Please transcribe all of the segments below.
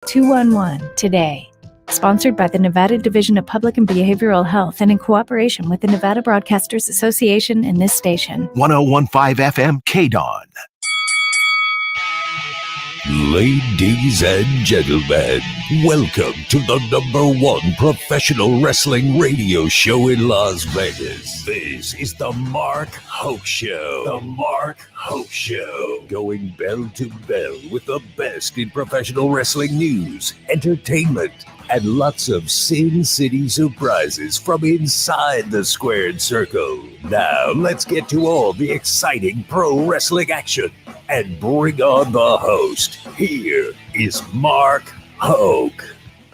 211 today. Sponsored by the Nevada Division of Public and Behavioral Health and in cooperation with the Nevada Broadcasters Association and this station. 1015 FM KDAWN. Ladies and gentlemen, welcome to the #1 professional wrestling radio show in Las Vegas. This is the Mark Hoke Show. The Mark Hoke Show. Going bell to bell with the best in professional wrestling news, entertainment, and lots of Sin City surprises from inside the squared circle. Now, let's get to all the exciting pro wrestling action and bring on the host. Here is Mark Hoke.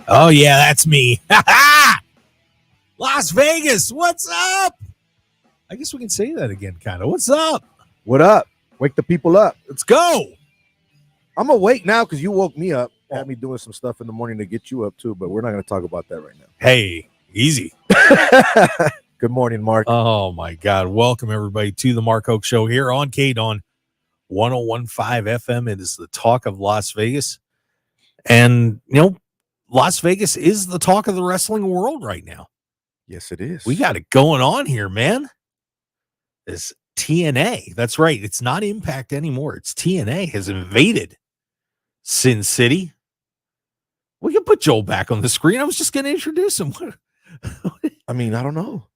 Oh, yeah, that's me. Las Vegas, what's up? I guess we can say that again, kind of. What's up? What up? Wake the people up. Let's go. I'm awake now because you woke me up. Had me doing some stuff in the morning to get you up too, but we're not going to talk about that right now. Hey, easy. Good morning, Mark. Oh, my God. Welcome, everybody, to the Mark Hoke Show here on KDAWN 1015 FM. It is the talk of Las Vegas. And, you know, Las Vegas is the talk of the wrestling world right now. Yes, it is. We got it going on here, man. This TNA. That's right. It's not Impact anymore. It's TNA has invaded Sin City. We can put Joel back on the screen. I was just going to introduce him. I mean, I don't know.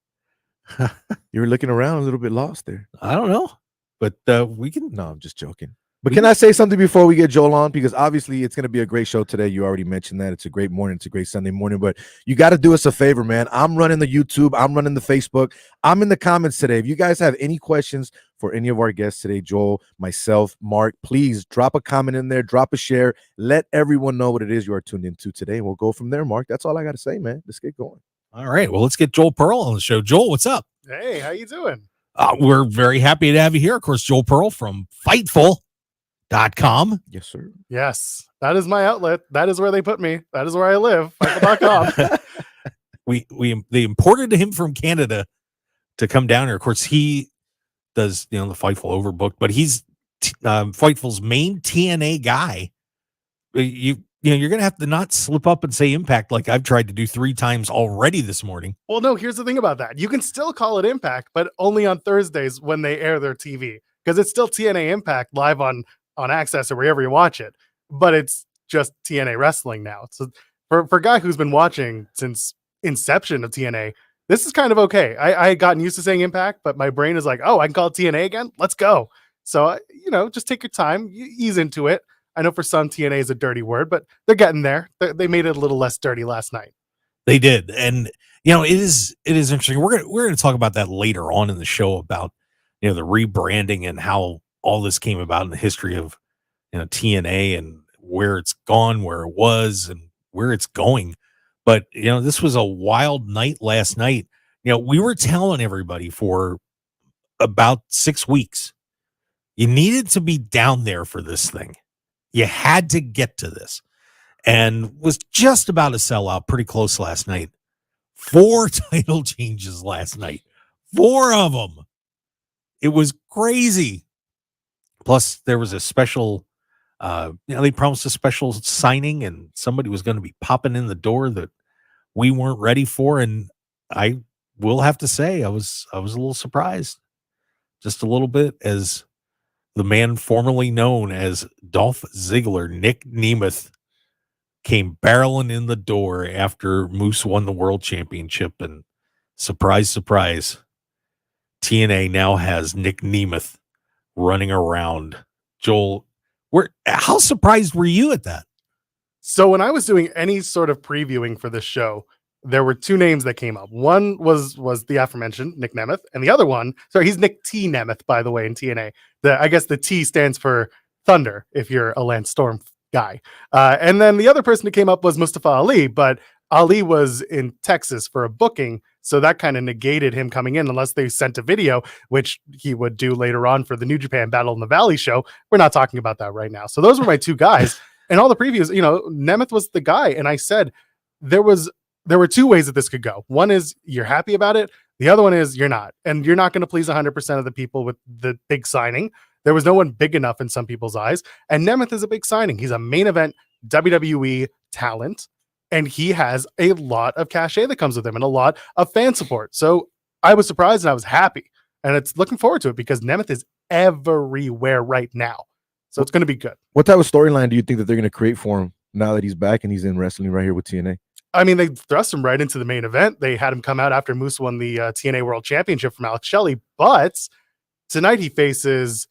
You were looking around a little bit lost there. I don't know. But we can. No, I'm just joking. But can I say something before we get Joel on? Because obviously it's going to be a great show today. You already mentioned that. It's a great morning. It's a great Sunday morning. But you got to do us a favor, man. I'm running the YouTube. I'm running the Facebook. I'm in the comments today. If you guys have any questions for any of our guests today, Joel, myself, Mark, please drop a comment in there. Drop a share. Let everyone know what it is you are tuned into today. And we'll go from there, Mark. That's all I got to say, man. Let's get going. All right. Well, let's get Joel Pearl on the show. Joel, what's up? Hey, how you doing? We're very happy to have you here. Of course, Joel Pearl from Fightful.com. Yes, sir. Yes, that is my outlet. That is where they put me. That is where I live. Fightful.com. They imported him from Canada to come down here. Of course, he does, the Fightful Overbook, but he's Fightful's main TNA guy. You're gonna have to not slip up and say Impact like I've tried to do 3 times already this morning. Well, no, here's the thing about that. You can still call it Impact, but only on Thursdays when they air their TV, because it's still TNA Impact live on Access or wherever you watch it, but it's just TNA wrestling now. So for a guy who's been watching since inception of TNA, this is kind of okay. I had gotten used to saying Impact, but my brain is like, oh, I can call it TNA again. Let's go. So, just take your time, you ease into it. I know for some TNA is a dirty word, but they're getting there. They made it a little less dirty last night. They did. And, it is interesting. We're going to talk about that later on in the show about, the rebranding and how all this came about in the history of, TNA and where it's gone, where it was, and where it's going. But, this was a wild night last night. We were telling everybody for about 6 weeks, you needed to be down there for this thing. You had to get to this, and was just about to sell out pretty close last night. 4 title changes last night, 4 of them. It was crazy. Plus, there was a special, they promised a special signing, and somebody was going to be popping in the door that we weren't ready for. And I will have to say, I was a little surprised, just a little bit, as the man formerly known as Dolph Ziggler, Nick Nemeth, came barreling in the door after Moose won the world championship. And surprise, surprise, TNA now has Nick Nemeth running around. Joel, how surprised were you at that? So when I was doing any sort of previewing for this show, there were 2 names that came up. One was the aforementioned Nick Nemeth, and the other one, sorry, he's Nick T. Nemeth, by the way, in TNA. I guess the T stands for Thunder, if you're a Lance Storm guy. And then the other person that came up was Mustafa Ali, but Ali was in Texas for a booking, so that kind of negated him coming in unless they sent a video, which he would do later on for the New Japan Battle in the Valley show. We're not talking about that right now. So those were my 2 guys. And all the previews, Nemeth was the guy. And I said there were 2 ways that this could go. One is you're happy about it. The other one is you're not. And you're not going to please 100% of the people with the big signing. There was no one big enough in some people's eyes. And Nemeth is a big signing. He's a main event WWE talent, and he has a lot of cachet that comes with him and a lot of fan support. So I was surprised and I was happy, and it's looking forward to it because Nemeth is everywhere right now. So it's going to be good. What type of storyline do you think that they're going to create for him now that he's back and he's in wrestling right here with TNA? I mean, they thrust him right into the main event. They had him come out after Moose won the TNA World Championship from Alex Shelley, but tonight he faces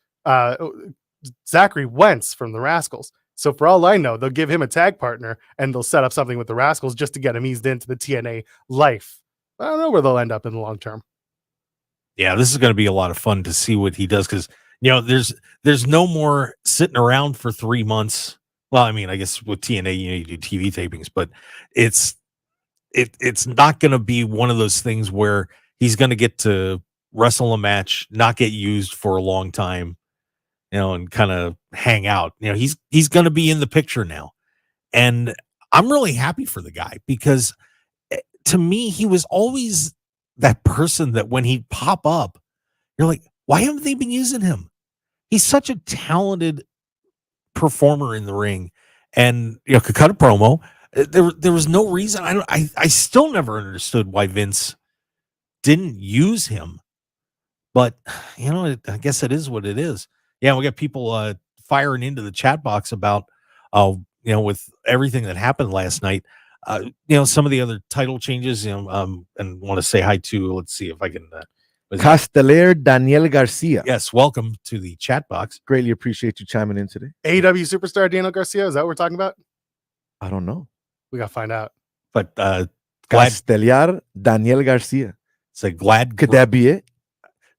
Zachary Wentz from the Rascals. So for all I know, they'll give him a tag partner and they'll set up something with the Rascals just to get him eased into the TNA life. I don't know where they'll end up in the long term. Yeah, this is going to be a lot of fun to see what he does because, there's no more sitting around for 3 months. Well, I mean, I guess with TNA, you do TV tapings, but it's not going to be one of those things where he's going to get to wrestle a match, not get used for a long time, and kind of hang out. He's going to be in the picture now. And I'm really happy for the guy because to me, he was always that person that when he'd pop up, you're like, why haven't they been using him? He's such a talented performer in the ring and could cut a promo. There was no reason. I still never understood why Vince didn't use him, but I guess it is what it is. Yeah, we got people firing into the chat box about with everything that happened last night. Some of the other title changes, and want to say hi to, let's see if I can Casteller Daniel Garcia. Yes, welcome to the chat box. Greatly appreciate you chiming in today. AEW superstar Daniel Garcia, is that what we're talking about? I don't know. We got to find out. But Casteller Daniel Garcia. So glad could that be it?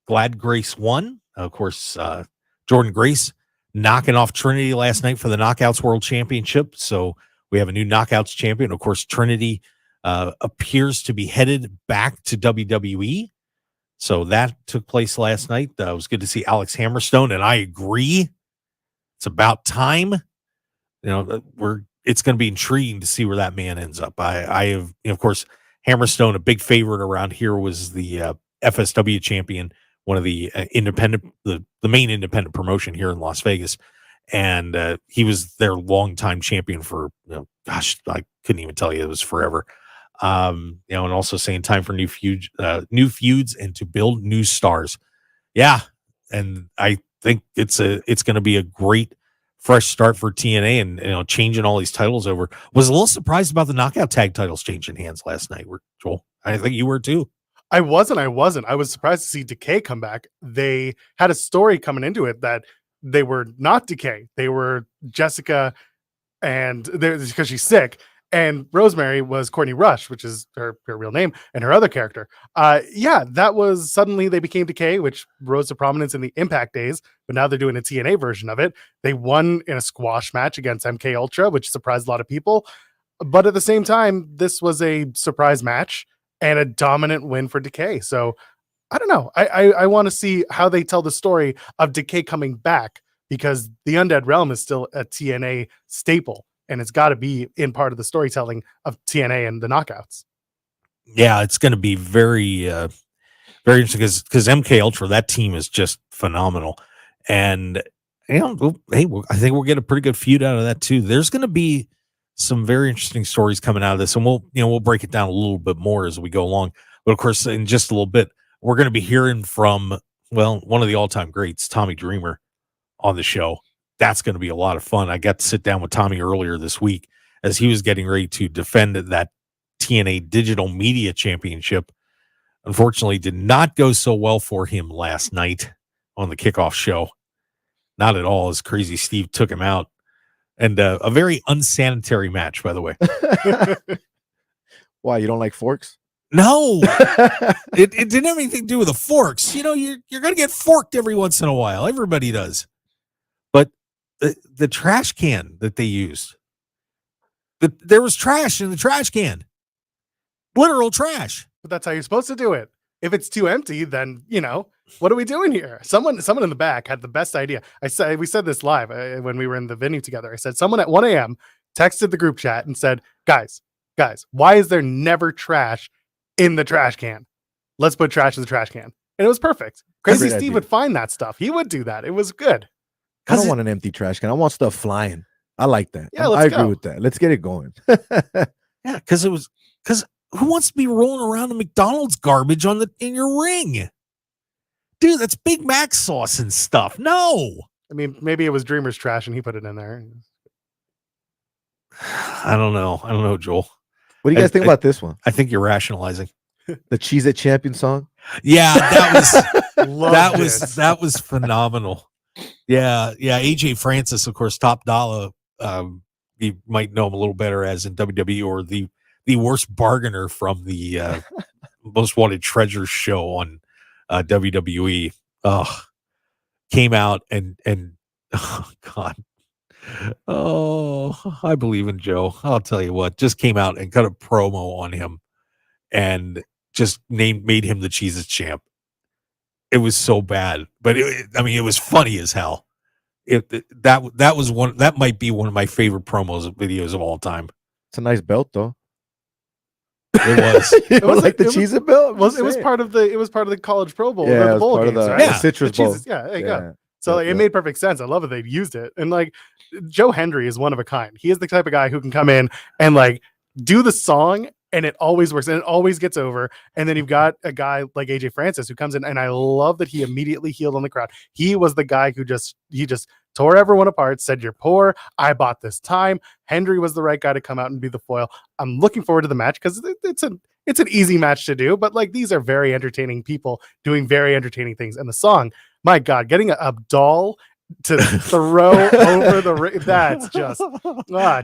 Glad Grace won. Of course, Jordan Grace knocking off Trinity last night for the Knockouts World Championship. So we have a new Knockouts champion. Of course, Trinity appears to be headed back to WWE. So that took place last night. It was good to see Alex Hammerstone, and I agree. It's about time. It's going to be intriguing to see where that man ends up. I have, of course, Hammerstone, a big favorite around here, was the FSW champion, one of the the main independent promotion here in Las Vegas. And he was their longtime champion for, I couldn't even tell you, it was forever. And also saying time for new feuds and to build new stars. Yeah. And I think it's going to be a great fresh start for TNA, and changing all these titles over. Was a little surprised about the knockout tag titles changing hands last night. Joel, I think you were too. I wasn't. I was surprised to see Decay come back. They had a story coming into it that they were not Decay. They were Jessica, and because she's sick. And Rosemary was Courtney Rush, which is her real name, and her other character. That was suddenly they became Decay, which rose to prominence in the Impact days, but now they're doing a TNA version of it. They won in a squash match against MK Ultra, which surprised a lot of people. But at the same time, this was a surprise match and a dominant win for Decay. So I don't know. I want to see how they tell the story of Decay coming back, because the Undead Realm is still a TNA staple. And it's got to be in part of the storytelling of TNA and the Knockouts. Yeah, it's going to be very, very interesting because MK Ultra, that team is just phenomenal. And, hey, I think we'll get a pretty good feud out of that too. There's going to be some very interesting stories coming out of this, and we'll break it down a little bit more as we go along. But of course, in just a little bit, we're going to be hearing from, one of the all-time greats, Tommy Dreamer, on the show. That's going to be a lot of fun. I got to sit down with Tommy earlier this week as he was getting ready to defend that TNA Digital Media Championship. Unfortunately, did not go so well for him last night on the kickoff show. Not at all, as Crazy Steve took him out. And a very unsanitary match, by the way. Why, you don't like forks? No, it didn't have anything to do with the forks. You're going to get forked every once in a while. Everybody does. But the trash can that they used, there was trash in the trash can, literal trash. But that's how you're supposed to do it. If it's too empty, then what are we doing here? Someone in the back had the best idea. We said this live when we were in the venue together. I said someone at 1 a.m. texted the group chat and said, guys, why is there never trash in the trash can? Let's put trash in the trash can. And it was perfect. Crazy Steve would find that stuff. He would do that. It was good. I don't want an empty trash can. I want stuff flying. I like that. Yeah, I let's agree go. with that. Let's get it going. Yeah, because who wants to be rolling around the McDonald's garbage in your ring? Dude, that's Big Mac sauce and stuff. No. I mean, maybe it was Dreamer's trash and he put it in there. I don't know, Joel. What do you guys think about this one? I think you're rationalizing. The Cheez It Champion song? Yeah, that was phenomenal. Yeah. AJ Francis, of course, Top Dollar. You might know him a little better as in WWE, or the worst bargainer from the Most Wanted Treasures show on WWE. Came out and oh God. Oh, I believe in Joe. I'll tell you what, just came out and cut a promo on him and just made him the Cheez-It champ. It was so bad, but it was funny as hell. That might be one of my favorite videos of all time. It's a nice belt, though. It was. It was like the Cheez-It belt. It was part of the College Pro Bowl. Yeah, the bowl part games, of the, right? the Citrus Bowl. Yeah, there you go. So it made perfect sense. I love that they'd used it. And like Joe Hendry is one of a kind. He is the type of guy who can come in and like do the song and it always works and it always gets over. And then you've got a guy like AJ Francis who comes in, and I love that he immediately healed on the crowd. He was the guy who just tore everyone apart, said, "You're poor. I bought this time." Hendry was the right guy to come out and be the foil. I'm looking forward to the match because it's an easy match to do, but like these are very entertaining people doing very entertaining things. And the song, my God, getting a doll to throw over the ring, that's just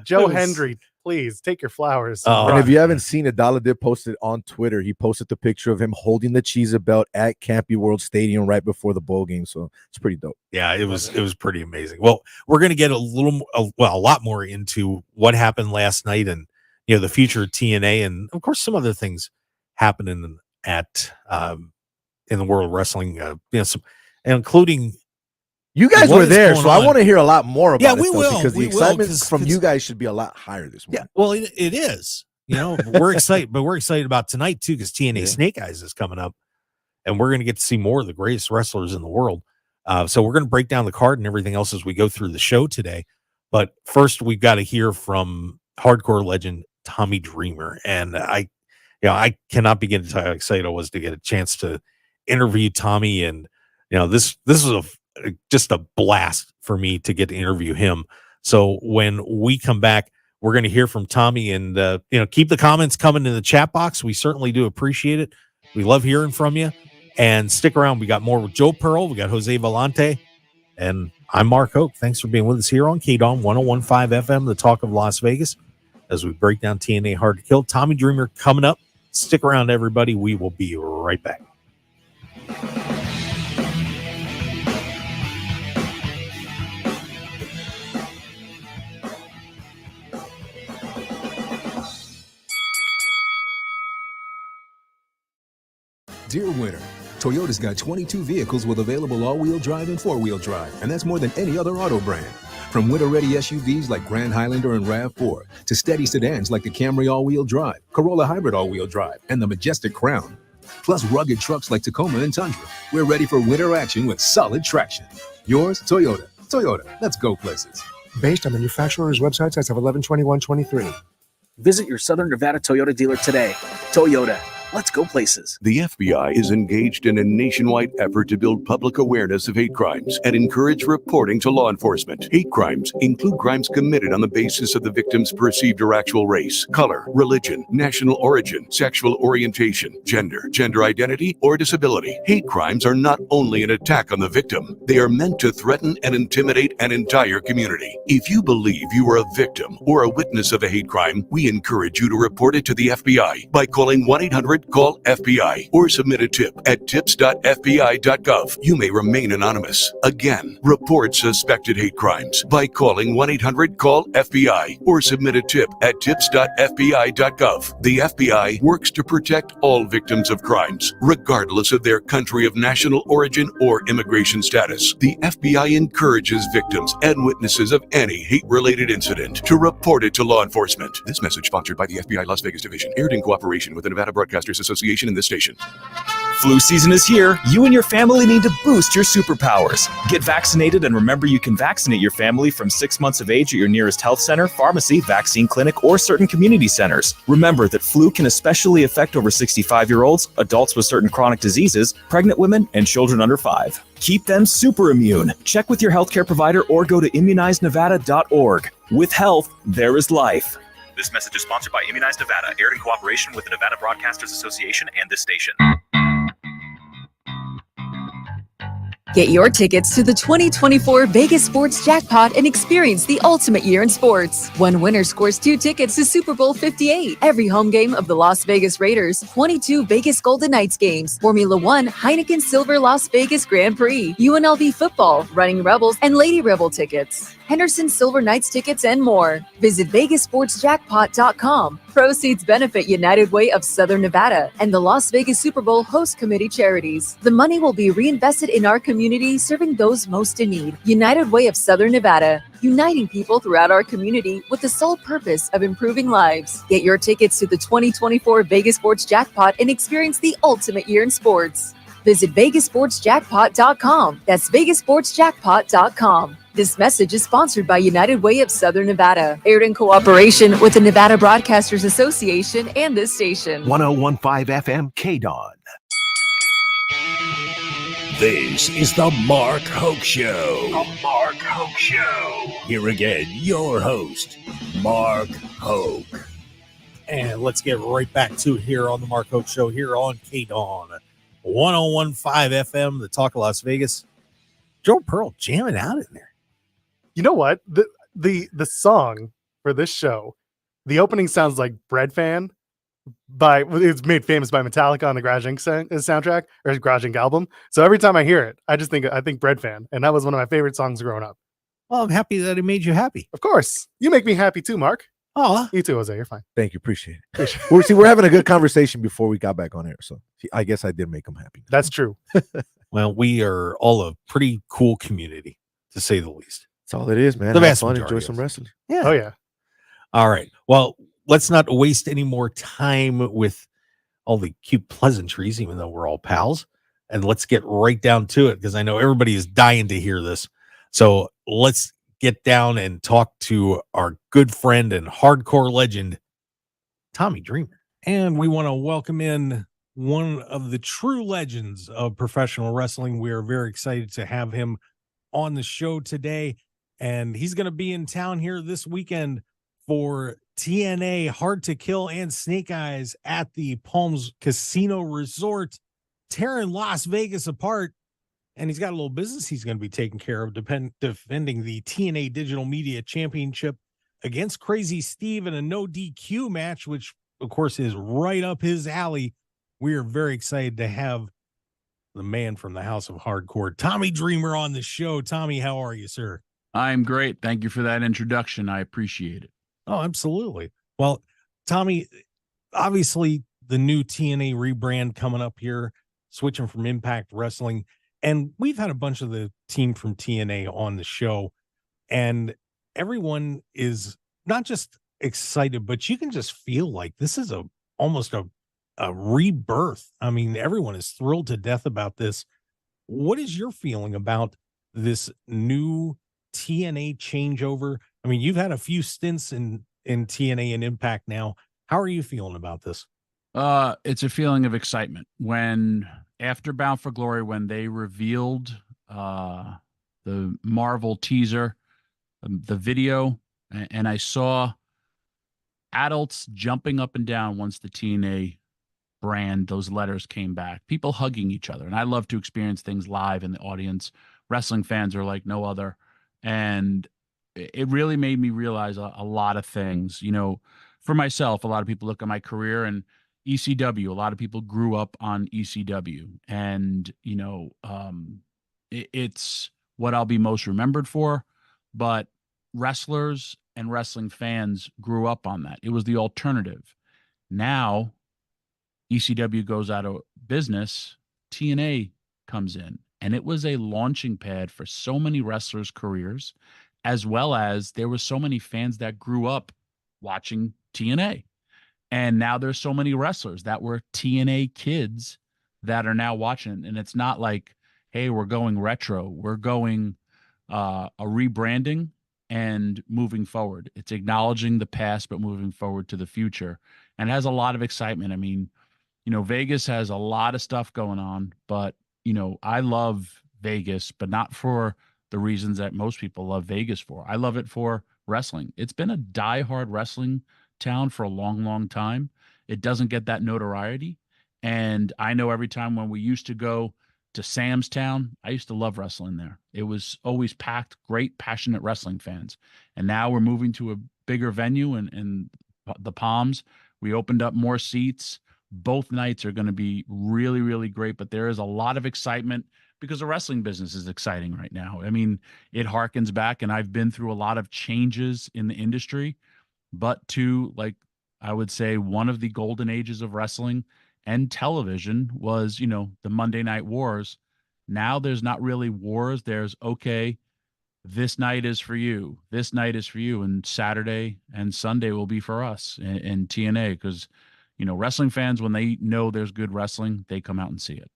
Joe Hendry, please take your flowers. And if you haven't seen it, Dollar did post it on Twitter. He posted the picture of him holding the Cheez-It belt at Campy World Stadium right before the bowl game. So it's pretty dope. Yeah, it was pretty amazing. Well, we're going to get a lot more into what happened last night and the future of TNA, and of course some other things happening at in the world of wrestling. Including you guys were there, so I want to hear a lot more about it. We will, because the excitement from you guys should be a lot higher this morning. Yeah, well, it is. We're excited, but we're excited about tonight too because TNA Snake Eyes is coming up, and we're going to get to see more of the greatest wrestlers in the world. So we're going to break down the card and everything else as we go through the show today. But first, we've got to hear from hardcore legend Tommy Dreamer, and I cannot begin to tell you how excited I was to get a chance to interview Tommy. And this was just a blast for me to get to interview him. So when we come back, we're going to hear from Tommy, and keep the comments coming in the chat box. We certainly do appreciate it. We love hearing from you, and stick around. We got more with Joe Pearl. We got Jose Volonte, and I'm Mark Hoke. Thanks for being with us here on KDAWN 101.5 FM, the talk of Las Vegas, as we break down TNA Hard to Kill. Tommy Dreamer coming up. Stick around, everybody. We will be right back. Dear winter, Toyota's got 22 vehicles with available all-wheel drive and four-wheel drive, and that's more than any other auto brand. From winter-ready SUVs like Grand Highlander and RAV4 to steady sedans like the Camry all-wheel drive, Corolla Hybrid all-wheel drive, and the Majestic Crown. Plus rugged trucks like Tacoma and Tundra. We're ready for winter action with solid traction. Yours, Toyota. Toyota, let's go places. Based on manufacturer's websites as of 11/21/23. Visit your Southern Nevada Toyota dealer today. Toyota, let's go places. The FBI is engaged in a nationwide effort to build public awareness of hate crimes and encourage reporting to law enforcement. Hate crimes include crimes committed on the basis of the victim's perceived or actual race, color, religion, national origin, sexual orientation, gender identity, or disability. Hate crimes are not only an attack on the victim, they are meant to threaten and intimidate an entire community. If you believe you are a victim or a witness of a hate crime, we encourage you to report it to the FBI by calling 1-800-CALL-FBI or submit a tip at tips.fbi.gov. You may remain anonymous. Again, report suspected hate crimes by calling 1-800-CALL-FBI or submit a tip at tips.fbi.gov. The FBI works to protect all victims of crimes, regardless of their country of national origin or immigration status. The FBI encourages victims and witnesses of any hate-related incident to report it to law enforcement. This message sponsored by the FBI Las Vegas Division, aired in cooperation with the Nevada Broadcasters Association and this station. Flu season is here. You and your family need to boost your superpowers. Get vaccinated and remember you can vaccinate your family from 6 months of age at your nearest health center, pharmacy, vaccine clinic, or certain community centers. Remember that flu can especially affect over 65-year-olds, adults with certain chronic diseases, pregnant women, and children under 5. Keep them super immune. Check with your healthcare provider or go to immunizenevada.org. With health, there is life. This message is sponsored by Immunize Nevada, aired in cooperation with the Nevada Broadcasters Association and this station. Get your tickets to the 2024 Vegas Sports Jackpot and experience the ultimate year in sports. One winner scores 2 tickets to Super Bowl 58, every home game of the Las Vegas Raiders, 22 Vegas Golden Knights games, Formula One, Heineken Silver Las Vegas Grand Prix, UNLV football, Running Rebels, and Lady Rebel tickets, Henderson Silver Knights tickets, and more. Visit VegasSportsJackpot.com. Proceeds benefit United Way of Southern Nevada and the Las Vegas Super Bowl Host Committee charities. The money will be reinvested in our community, serving those most in need. United Way of Southern Nevada, uniting people throughout our community with the sole purpose of improving lives. Get your tickets to the 2024 Vegas Sports Jackpot and experience the ultimate year in sports. Visit VegasSportsJackpot.com. That's VegasSportsJackpot.com. This message is sponsored by United Way of Southern Nevada, aired in cooperation with the Nevada Broadcasters Association and this station. 1015 FM KDAWN. This is the Mark Hoke Show. The Mark Hoke Show. Here again, your host, Mark Hoke. And let's get right back to here on the Mark Hoke Show here on KDAWN 1015 FM, the Talk of Las Vegas. Joe Pearl jamming out in there. You know what? The song for this show, the opening sounds like Bread Fan it's made famous by Metallica on the Garage Inc. soundtrack or Garage Inc. album. So every time I hear it, I think Bread Fan, and that was one of my favorite songs growing up. Well, I'm happy that it made you happy. Of course, you make me happy too, Mark. Oh, you too, Jose. You're fine. Thank you. Appreciate it. We're having a good conversation before we got back on air, so I guess I did make him happy. That's true. Well, we are all a pretty cool community, to say the least. That's all it is, man. The Have vast fun, majority enjoy of some us. wrestling. Yeah. Oh yeah. All right. Well, let's not waste any more time with all the cute pleasantries, even though we're all pals. And let's get right down to it, because I know everybody is dying to hear this. So let's get down and talk to our good friend and hardcore legend, Tommy Dreamer. And we want to welcome in one of the true legends of professional wrestling. We are very excited to have him on the show today. And he's going to be in town here this weekend for TNA Hard to Kill and Snake Eyes at the Palms Casino Resort, tearing Las Vegas apart. And he's got a little business he's going to be taking care of, defending the TNA Digital Media Championship against Crazy Steve in a no DQ match, which, of course, is right up his alley. We are very excited to have the man from the House of Hardcore, Tommy Dreamer, on the show. Tommy, how are you, sir? I'm great. Thank you for that introduction. I appreciate it. Oh, absolutely. Well, Tommy, obviously the new TNA rebrand coming up here, switching from Impact Wrestling. And we've had a bunch of the team from TNA on the show, and everyone is not just excited, but you can just feel like this is almost a rebirth. I mean, everyone is thrilled to death about this. What is your feeling about this new TNA changeover? I mean, you've had a few stints in TNA and Impact now. How are you feeling about this? It's a feeling of excitement. When after Bound for Glory, when they revealed the Marvel teaser, the video, and I saw adults jumping up and down once the TNA brand, those letters came back, people hugging each other. And I love to experience things live in the audience. Wrestling fans are like no other. And it really made me realize a lot of things. You know, for myself, a lot of people look at my career and ECW. A lot of people grew up on ECW, and you know, it's what I'll be most remembered for. But wrestlers and wrestling fans grew up on that. It was the alternative. Now, ECW goes out of business. TNA comes in, and it was a launching pad for so many wrestlers' careers, as well as there were so many fans that grew up watching TNA. And now there's so many wrestlers that were TNA kids that are now watching. And it's not like, hey, we're going retro. We're going a rebranding and moving forward. It's acknowledging the past, but moving forward to the future. And it has a lot of excitement. I mean, Vegas has a lot of stuff going on, but, I love Vegas, but not for the reasons that most people love Vegas for. I love it for wrestling. It's been a diehard wrestling town for a long, long time. It doesn't get that notoriety. And I know every time when we used to go to Sam's Town, I used to love wrestling there. It was always packed, great, passionate wrestling fans. And now we're moving to a bigger venue in the Palms. We opened up more seats. Both nights are going to be really, really great, but there is a lot of excitement because the wrestling business is exciting right now. I mean, it harkens back, and I've been through a lot of changes in the industry, but to, like, I would say one of the golden ages of wrestling and television was, the Monday Night Wars. Now there's not really wars. There's, okay, this night is for you. This night is for you. And Saturday and Sunday will be for us in TNA because, wrestling fans, when they know there's good wrestling, they come out and see it.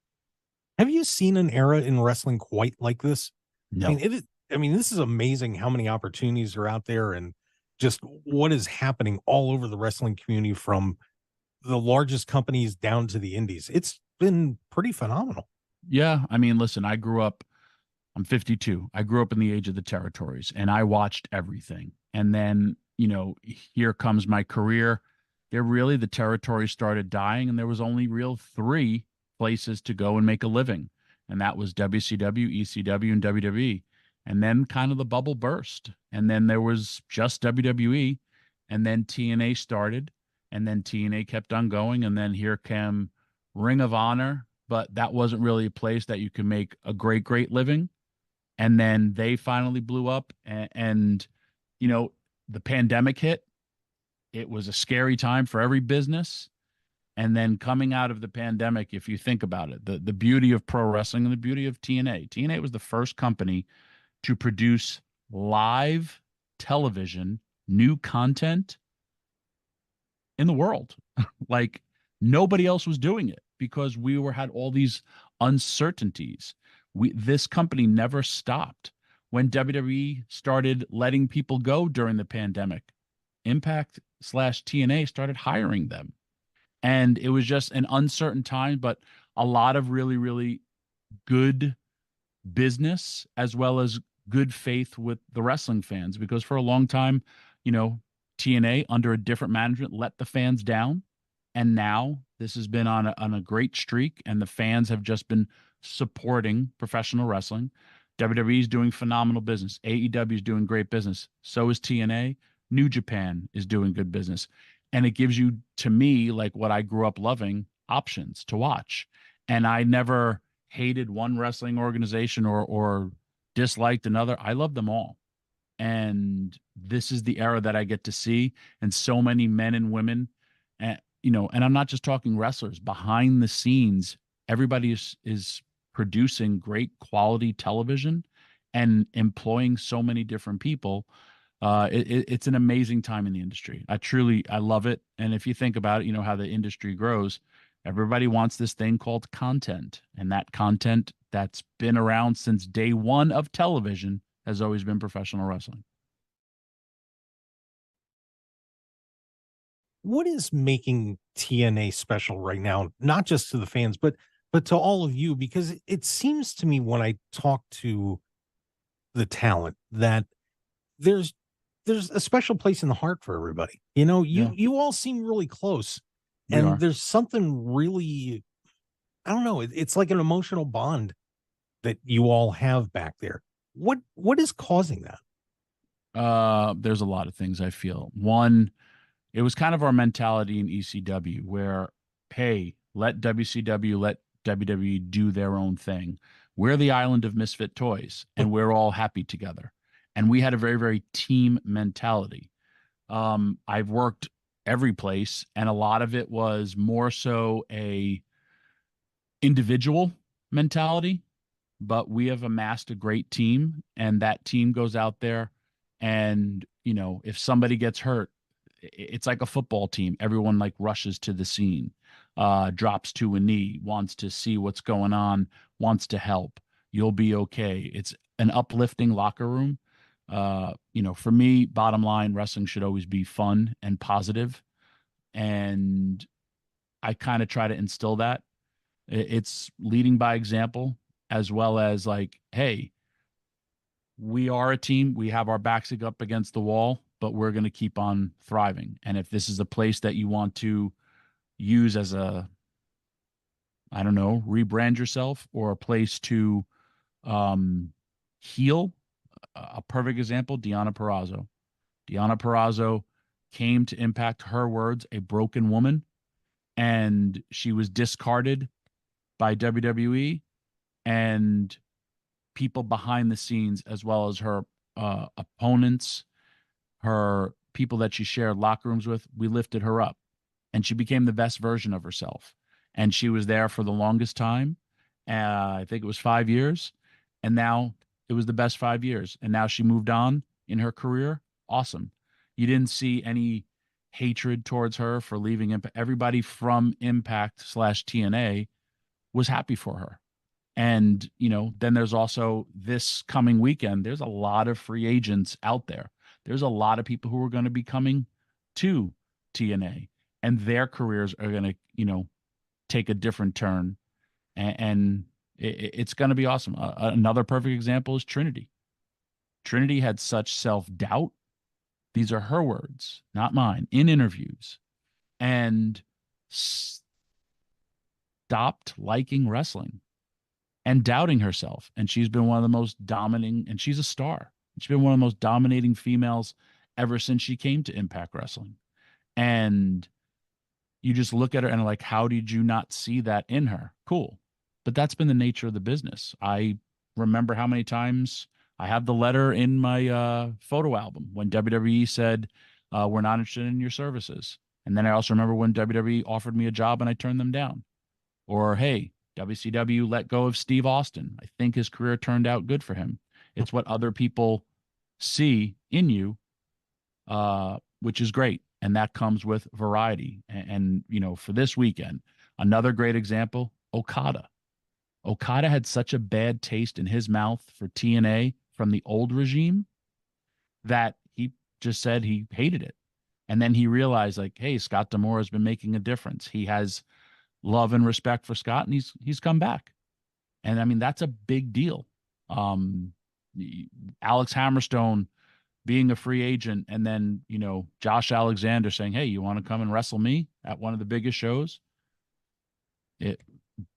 Have you seen an era in wrestling quite like this? No. I mean, this is amazing how many opportunities are out there and just what is happening all over the wrestling community from the largest companies down to the indies. It's been pretty phenomenal. Yeah. I mean, listen, I'm 52. I grew up in the age of the territories and I watched everything. And then, here comes my career. The territories started dying and there was only real 3 places to go and make a living. And that was WCW, ECW, and WWE. And then kind of the bubble burst. And then there was just WWE. And then TNA started. And then TNA kept on going. And then here came Ring of Honor. But that wasn't really a place that you could make a great, great living. And then they finally blew up. And the pandemic hit. It was a scary time for every business. And then coming out of the pandemic, if you think about it, the beauty of pro wrestling and the beauty of TNA was the first company to produce live television, new content in the world. Like nobody else was doing it because we had all these uncertainties. This company never stopped. When WWE started letting people go during the pandemic, Impact/TNA started hiring them. And it was just an uncertain time, but a lot of really, really good business as well as good faith with the wrestling fans. Because for a long time, TNA under a different management let the fans down. And now this has been on a great streak, and the fans have just been supporting professional wrestling. WWE is doing phenomenal business. AEW is doing great business. So is TNA. New Japan is doing good business. And it gives you, to me, like what I grew up loving, options to watch. And I never hated one wrestling organization or disliked another. I love them all. And this is the era that I get to see. And so many men and women, and I'm not just talking wrestlers, behind the scenes, everybody is producing great quality television and employing so many different people. It's an amazing time in the industry. I love it. And if you think about it, how the industry grows, everybody wants this thing called content. And that content that's been around since day one of television has always been professional wrestling. What is making TNA special right now? Not just to the fans, but to all of you, because it seems to me when I talk to the talent that there's a special place in the heart for everybody. You all seem really close, and there's something really, I don't know. It's like an emotional bond that you all have back there. What is causing that? There's a lot of things I feel. One, it was kind of our mentality in ECW where, hey, let WCW, let WWE do their own thing. We're the island of misfit toys, and we're all happy together. And we had a very, very team mentality. I've worked every place, and a lot of it was more so a individual mentality, but we have amassed a great team, and that team goes out there and, if somebody gets hurt, it's like a football team. Everyone like rushes to the scene, drops to a knee, wants to see what's going on, wants to help. You'll be okay. It's an uplifting locker room. For me, bottom line, wrestling should always be fun and positive, and I kind of try to instill that. It's leading by example, as well as like, hey, we are a team. We have our backs up against the wall, but we're going to keep on thriving. And if this is a place that you want to use as a, I don't know, rebrand yourself, or a place to heal, a perfect example, Deonna Purrazzo. Deonna Purrazzo came to Impact, her words, a broken woman, and she was discarded by WWE and people behind the scenes, as well as her opponents, her people that she shared locker rooms with. We lifted her up, and she became the best version of herself. And she was there for the longest time. I think it was 5 years. And now it was the best 5 years. And now she moved on in her career. Awesome. You didn't see any hatred towards her for leaving Impact. Everybody from Impact / TNA was happy for her. And, then there's also this coming weekend, there's a lot of free agents out there. There's a lot of people who are going to be coming to TNA, and their careers are going to, take a different turn. And it's going to be awesome. Another perfect example is Trinity. Trinity had such self-doubt. These are her words, not mine, in interviews, and stopped liking wrestling and doubting herself. And she's been one of the most dominating, and she's a star. She's been one of the most dominating females ever since she came to Impact Wrestling. And you just look at her and like, how did you not see that in her? Cool. But that's been the nature of the business. I remember how many times I have the letter in my photo album when WWE said, we're not interested in your services. And then I also remember when WWE offered me a job and I turned them down. Or, hey, WCW let go of Steve Austin. I think his career turned out good for him. It's what other people see in you, which is great. And that comes with variety. And for this weekend, another great example, Okada. Okada had such a bad taste in his mouth for TNA from the old regime that he just said he hated it. And then he realized, like, hey, Scott D'Amore has been making a difference. He has love and respect for Scott, and he's come back. And I mean, that's a big deal. Alex Hammerstone being a free agent, and then, Josh Alexander saying, hey, you want to come and wrestle me at one of the biggest shows?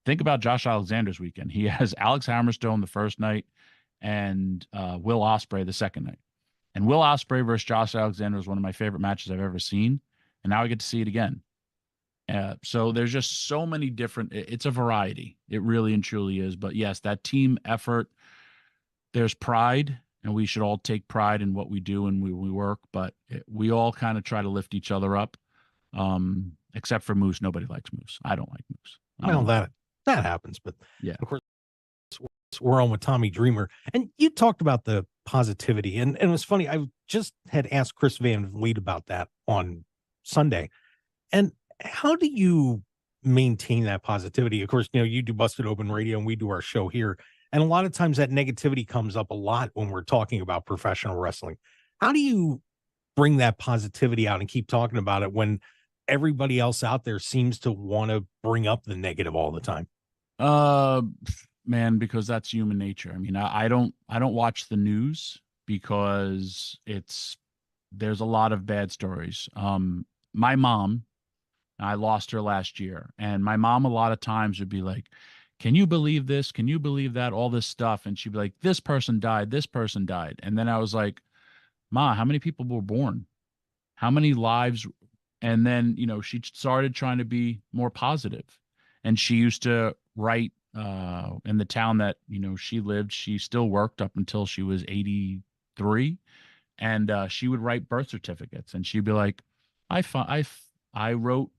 Think about Josh Alexander's weekend. He has Alex Hammerstone the first night and Will Ospreay the second night. And Will Ospreay versus Josh Alexander is one of my favorite matches I've ever seen. And now I get to see it again. So there's just so many different, it's a variety. It really and truly is. But yes, that team effort, there's pride, and we should all take pride in what we do and we work, but we all kind of try to lift each other up. Except for Moose. Nobody likes Moose. I don't like Moose. Well, that happens, but yeah, of course we're on with Tommy Dreamer, and you talked about the positivity, and it was funny. I just had asked Chris Van Vliet about that on Sunday, and how do you maintain that positivity? Of course, you do Busted Open Radio, and we do our show here, and a lot of times that negativity comes up a lot when we're talking about professional wrestling. How do you bring that positivity out and keep talking about it when everybody else out there seems to want to bring up the negative all the time? Man, because that's human nature. I mean, I don't watch the news because there's a lot of bad stories. My mom, I lost her last year, and my mom a lot of times would be like, can you believe this? Can you believe that? All this stuff. And she'd be like, this person died. This person died. And then I was like, Ma, how many people were born? How many lives? And then, she started trying to be more positive. And she used to write in the town that, she lived. She still worked up until she was 83. And she would write birth certificates. And she'd be like, I wrote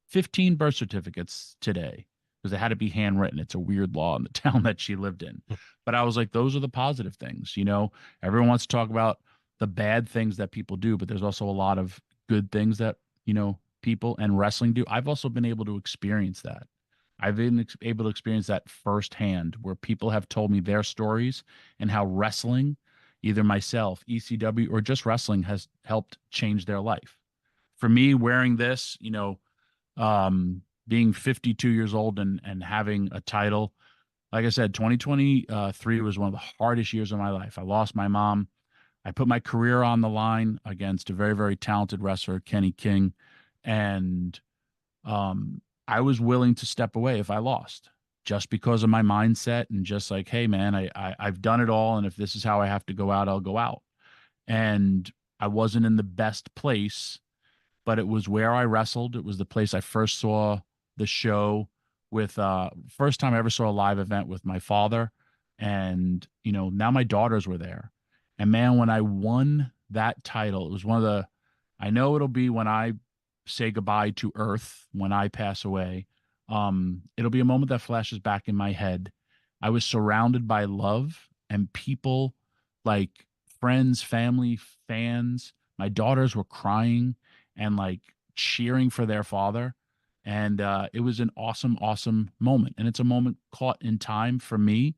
15 birth certificates today, because they had to be handwritten. It's a weird law in the town that she lived in. But I was like, those are the positive things. Everyone wants to talk about the bad things that people do, but there's also a lot of good things that, you know, people and wrestling do. I've also been able to experience that. I've been able to experience that firsthand where people have told me their stories and how wrestling, either myself, ECW, or just wrestling has helped change their life. For me, wearing this, you know, being 52 years old and having a title, like I said, 2023 was one of the hardest years of my life. I lost my mom. I put my career on the line against a very, very talented wrestler, Kenny King. And I was willing to step away if I lost, just because of my mindset and just like, hey, man, I've done it all. And if this is how I have to go out, I'll go out. And I wasn't in the best place, but it was where I wrestled. It was the place I first saw the show with, first time I ever saw a live event with my father. And, you know, now my daughters were there. And man, when I won that title, it was one of the, I know it'll be when I say goodbye to Earth, when I pass away. It'll be a moment that flashes back in my head. I was surrounded by love and people, like friends, family, fans. My daughters were crying and like cheering for their father. And it was an awesome, awesome moment. And it's a moment caught in time for me.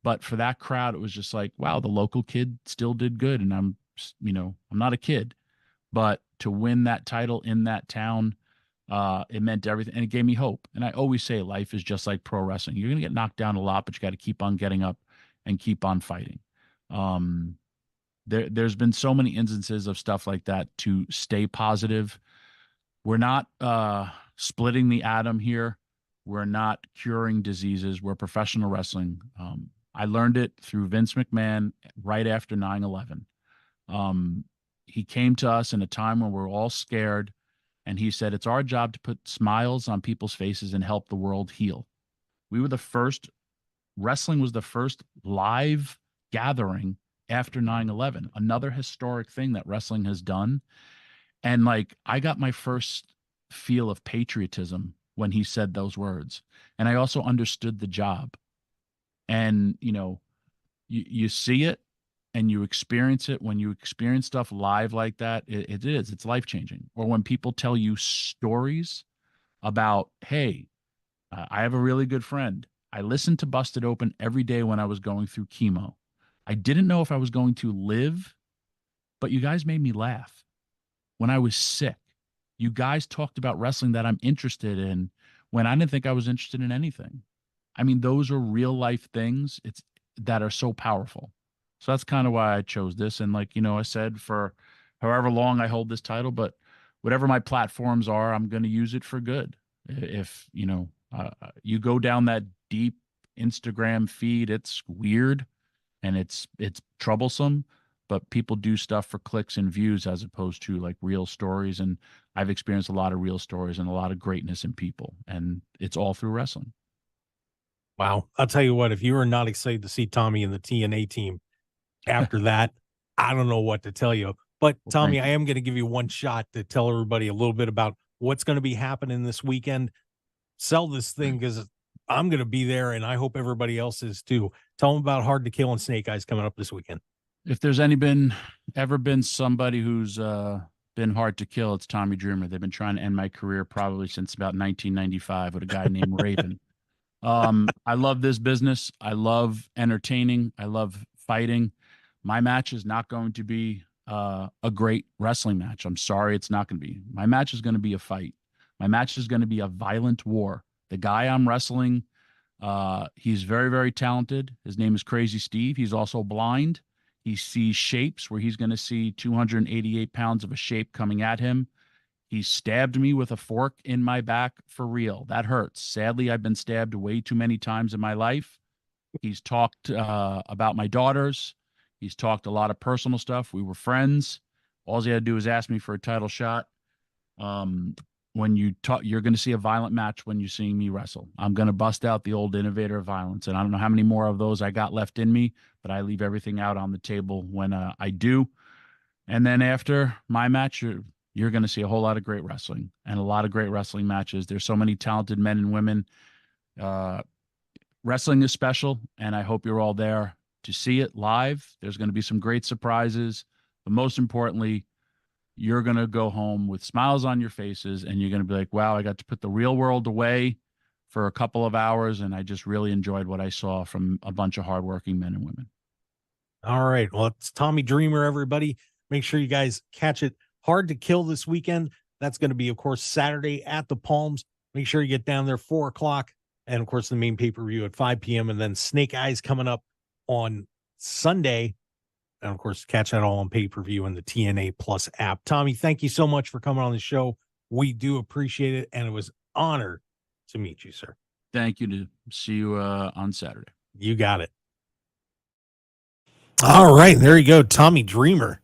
But for that crowd, it was just like, wow, the local kid still did good. And I'm, you know, I'm not a kid, but to win that title in that town, it meant everything. And it gave me hope. And I always say life is just like pro wrestling. You're going to get knocked down a lot, but you got to keep on getting up and keep on fighting. There's been so many instances of stuff like that to stay positive. We're not splitting the atom here. We're not curing diseases. We're professional wrestling. I learned it through Vince McMahon right after 9/11. He came to us in a time when we're all scared, and he said, it's our job to put smiles on people's faces and help the world heal. We were the first, wrestling was the first live gathering after 9/11, another historic thing that wrestling has done. And like, I got my first feel of patriotism when he said those words. And I also understood the job. And, you know, you see it and you experience it. When you experience stuff live like that, it's life-changing. Or when people tell you stories about, hey, I have a really good friend. I listened to Busted Open every day when I was going through chemo. I didn't know if I was going to live, but you guys made me laugh. When I was sick, you guys talked about wrestling that I'm interested in when I didn't think I was interested in anything. I mean, those are real life things that are so powerful. So that's kind of why I chose this. And like, you know, I said for however long I hold this title, but whatever my platforms are, I'm going to use it for good. If, you know, you go down that deep Instagram feed, it's weird and it's troublesome, but people do stuff for clicks and views as opposed to like real stories. And I've experienced a lot of real stories and a lot of greatness in people, and it's all through wrestling. Wow. I'll tell you what, if you were not excited to see Tommy and the TNA team after that, I don't know what to tell you. But Well, Tommy, thank I am going to give you one shot to tell everybody a little bit about what's going to be happening this weekend. Sell this thing because I'm going to be there, and I hope everybody else is too. Tell them about Hard to Kill and Snake Eyes coming up this weekend. If there's ever been somebody who's been hard to kill, it's Tommy Dreamer. They've been trying to end my career probably since about 1995 with a guy named Raven. I love this business. I love entertaining. I love fighting. My match is not going to be a great wrestling match. I'm sorry, it's not going to be. My match is going to be a fight. My match is going to be a violent war. The guy I'm wrestling, he's very, very talented. His name is Crazy Steve. He's also blind. He sees shapes where he's going to see 288 pounds of a shape coming at him. He stabbed me with a fork in my back for real. That hurts. Sadly, I've been stabbed way too many times in my life. He's talked about my daughters. He's talked a lot of personal stuff. We were friends. All he had to do was ask me for a title shot. When you talk, you're going to see a violent match when you see me wrestle. I'm going to bust out the old innovator of violence. And I don't know how many more of those I got left in me, but I leave everything out on the table when I do. And then after my match, you're going to see a whole lot of great wrestling and a lot of great wrestling matches. There's so many talented men and women. Wrestling is special, and I hope you're all there to see it live. There's going to be some great surprises, but most importantly, you're going to go home with smiles on your faces, and you're going to be like, wow, I got to put the real world away for a couple of hours, and I just really enjoyed what I saw from a bunch of hardworking men and women. All right. Well, it's Tommy Dreamer, everybody. Make sure you guys catch it. Hard to Kill this weekend. That's going to be, of course, Saturday at the Palms. Make sure you get down there 4 o'clock. And, of course, the main pay-per-view at 5 p.m. And then Snake Eyes coming up on Sunday. And, of course, catch that all on pay-per-view in the TNA Plus app. Tommy, thank you so much for coming on the show. We do appreciate it. And it was an honor to meet you, sir. Thank you. To see you on Saturday. You got it. All right. There you go. Tommy Dreamer.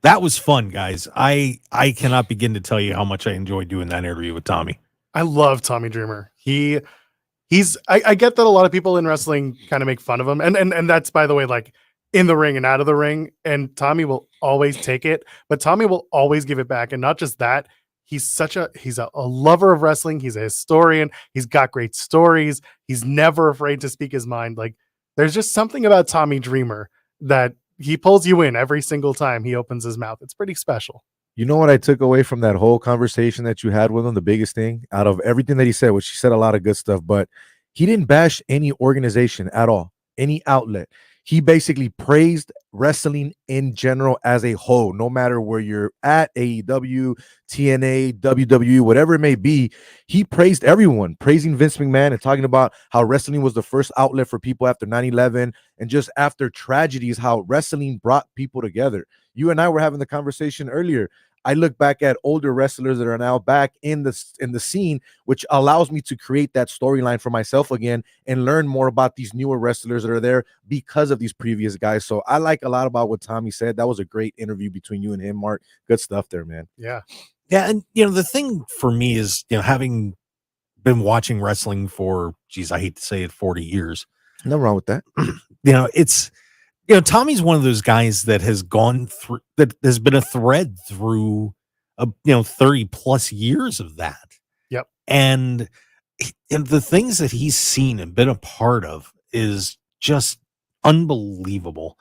That was fun, guys. I cannot begin to tell you how much I enjoyed doing that interview with Tommy. I love Tommy Dreamer. I get that a lot of people in wrestling kind of make fun of him. And that's, by the way, like in the ring and out of the ring. And Tommy will always take it, but Tommy will always give it back. And not just that, he's a lover of wrestling. He's a historian. He's got great stories. He's never afraid to speak his mind. Like, there's just something about Tommy Dreamer that he pulls you in every single time he opens his mouth. It's pretty special. You know what I took away from that whole conversation that you had with him? The biggest thing out of everything that he said, which he said a lot of good stuff, but he didn't bash any organization at all, any outlet. He basically praised wrestling in general as a whole, no matter where you're at, AEW, TNA, WWE, whatever it may be. He praised everyone, praising Vince McMahon and talking about how wrestling was the first outlet for people after 9/11 and just after tragedies, how wrestling brought people together. You and I were having the conversation earlier. I look back at older wrestlers that are now back in the scene, which allows me to create that storyline for myself again and learn more about these newer wrestlers that are there because of these previous guys. So I like a lot about what Tommy said. That was a great interview between you and him, Mark. Good stuff there, man. Yeah. Yeah. And, the thing for me is, having been watching wrestling for, I hate to say it, 40 years. Nothing wrong with that. It's, Tommy's one of those guys that has gone through, that has been a thread through, 30 plus years of that. Yep. And the things that he's seen and been a part of is just unbelievable.